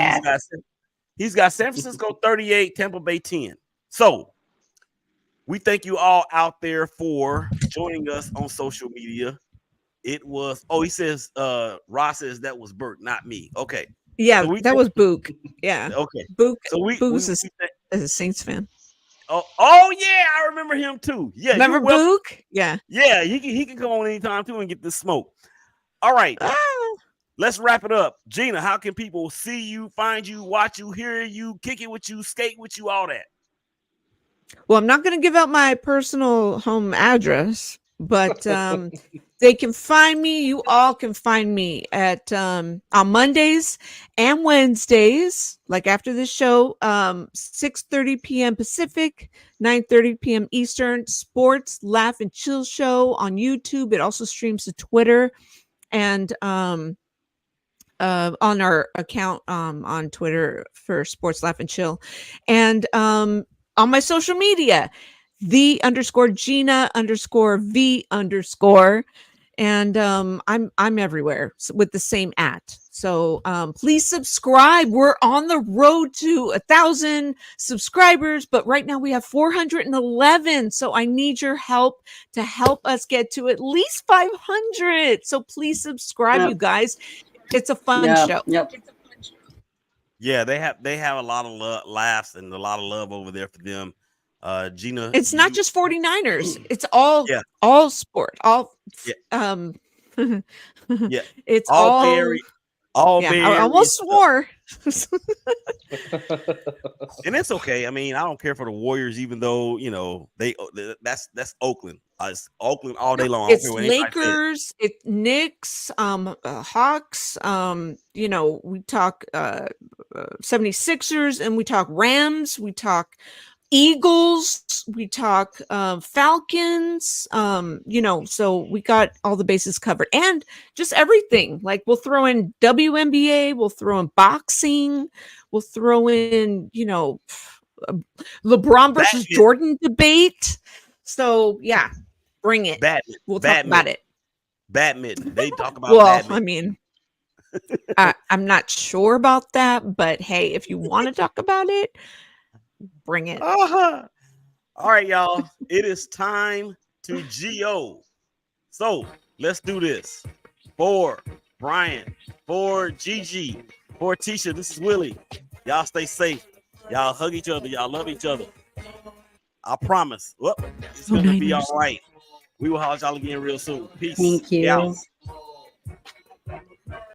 Speaker 1: He's got San Francisco 38, Tampa Bay 10. So we thank you all out there for joining us on social media. It was, he says, Ross says that was Bert, not me. Okay.
Speaker 6: Yeah,
Speaker 1: So
Speaker 6: that was Book. Yeah.
Speaker 1: Okay.
Speaker 6: Book.
Speaker 1: So
Speaker 6: Book's a Saints fan.
Speaker 1: Oh yeah, I remember him too. Yeah.
Speaker 6: Remember Book? Yeah.
Speaker 1: Yeah, he can come on anytime too and get this smoke. All right. Let's wrap it up. Gina, how can people see you, find you, watch you, hear you, kick it with you, skate with you, all that?
Speaker 6: Well, I'm not going to give out my personal home address, but they can find me. You all can find me at on Mondays and Wednesdays, like after this show, 6:30 p.m. Pacific, 9:30 p.m. Eastern. Sports Laugh and Chill Show on YouTube. It also streams to Twitter and on our account on Twitter for Sports Laugh and Chill, and on my social media, _Gina_V_, and I'm everywhere with the same @ So please subscribe. We're on the road to 1,000 subscribers, but right now we have 411. So I need your help to help us get to at least 500. So please subscribe, you guys. It's a fun show.
Speaker 4: Yep.
Speaker 1: Yeah, they have a lot of laughs and a lot of love over there for them. Gina,
Speaker 6: it's not just 49ers. It's all sport. All it's all
Speaker 1: very
Speaker 6: I almost swore.
Speaker 1: And it's okay. I mean, I don't care for the Warriors, even though that's Oakland. It's Oakland all day long.
Speaker 6: It's Lakers, it's Knicks, Hawks. We talk 76ers, and we talk Rams. We talk Eagles. We talk Falcons. So we got all the bases covered, and just everything. Like we'll throw in WNBA. We'll throw in boxing. We'll throw in LeBron versus Jordan debate. So yeah. Bring it. We'll talk about it.
Speaker 1: Badminton. They talk about
Speaker 6: badminton. I mean, I'm not sure about that, but hey, if you want to talk about it, bring it.
Speaker 1: All right, y'all. It is time to GO. So let's do this. For Brian, for Gigi, for Teshia, this is Willie. Y'all stay safe. Y'all hug each other. Y'all love each other. I promise. It's going to be all right. We will holler at y'all again real soon. Peace.
Speaker 4: Thank you.
Speaker 1: Y'all.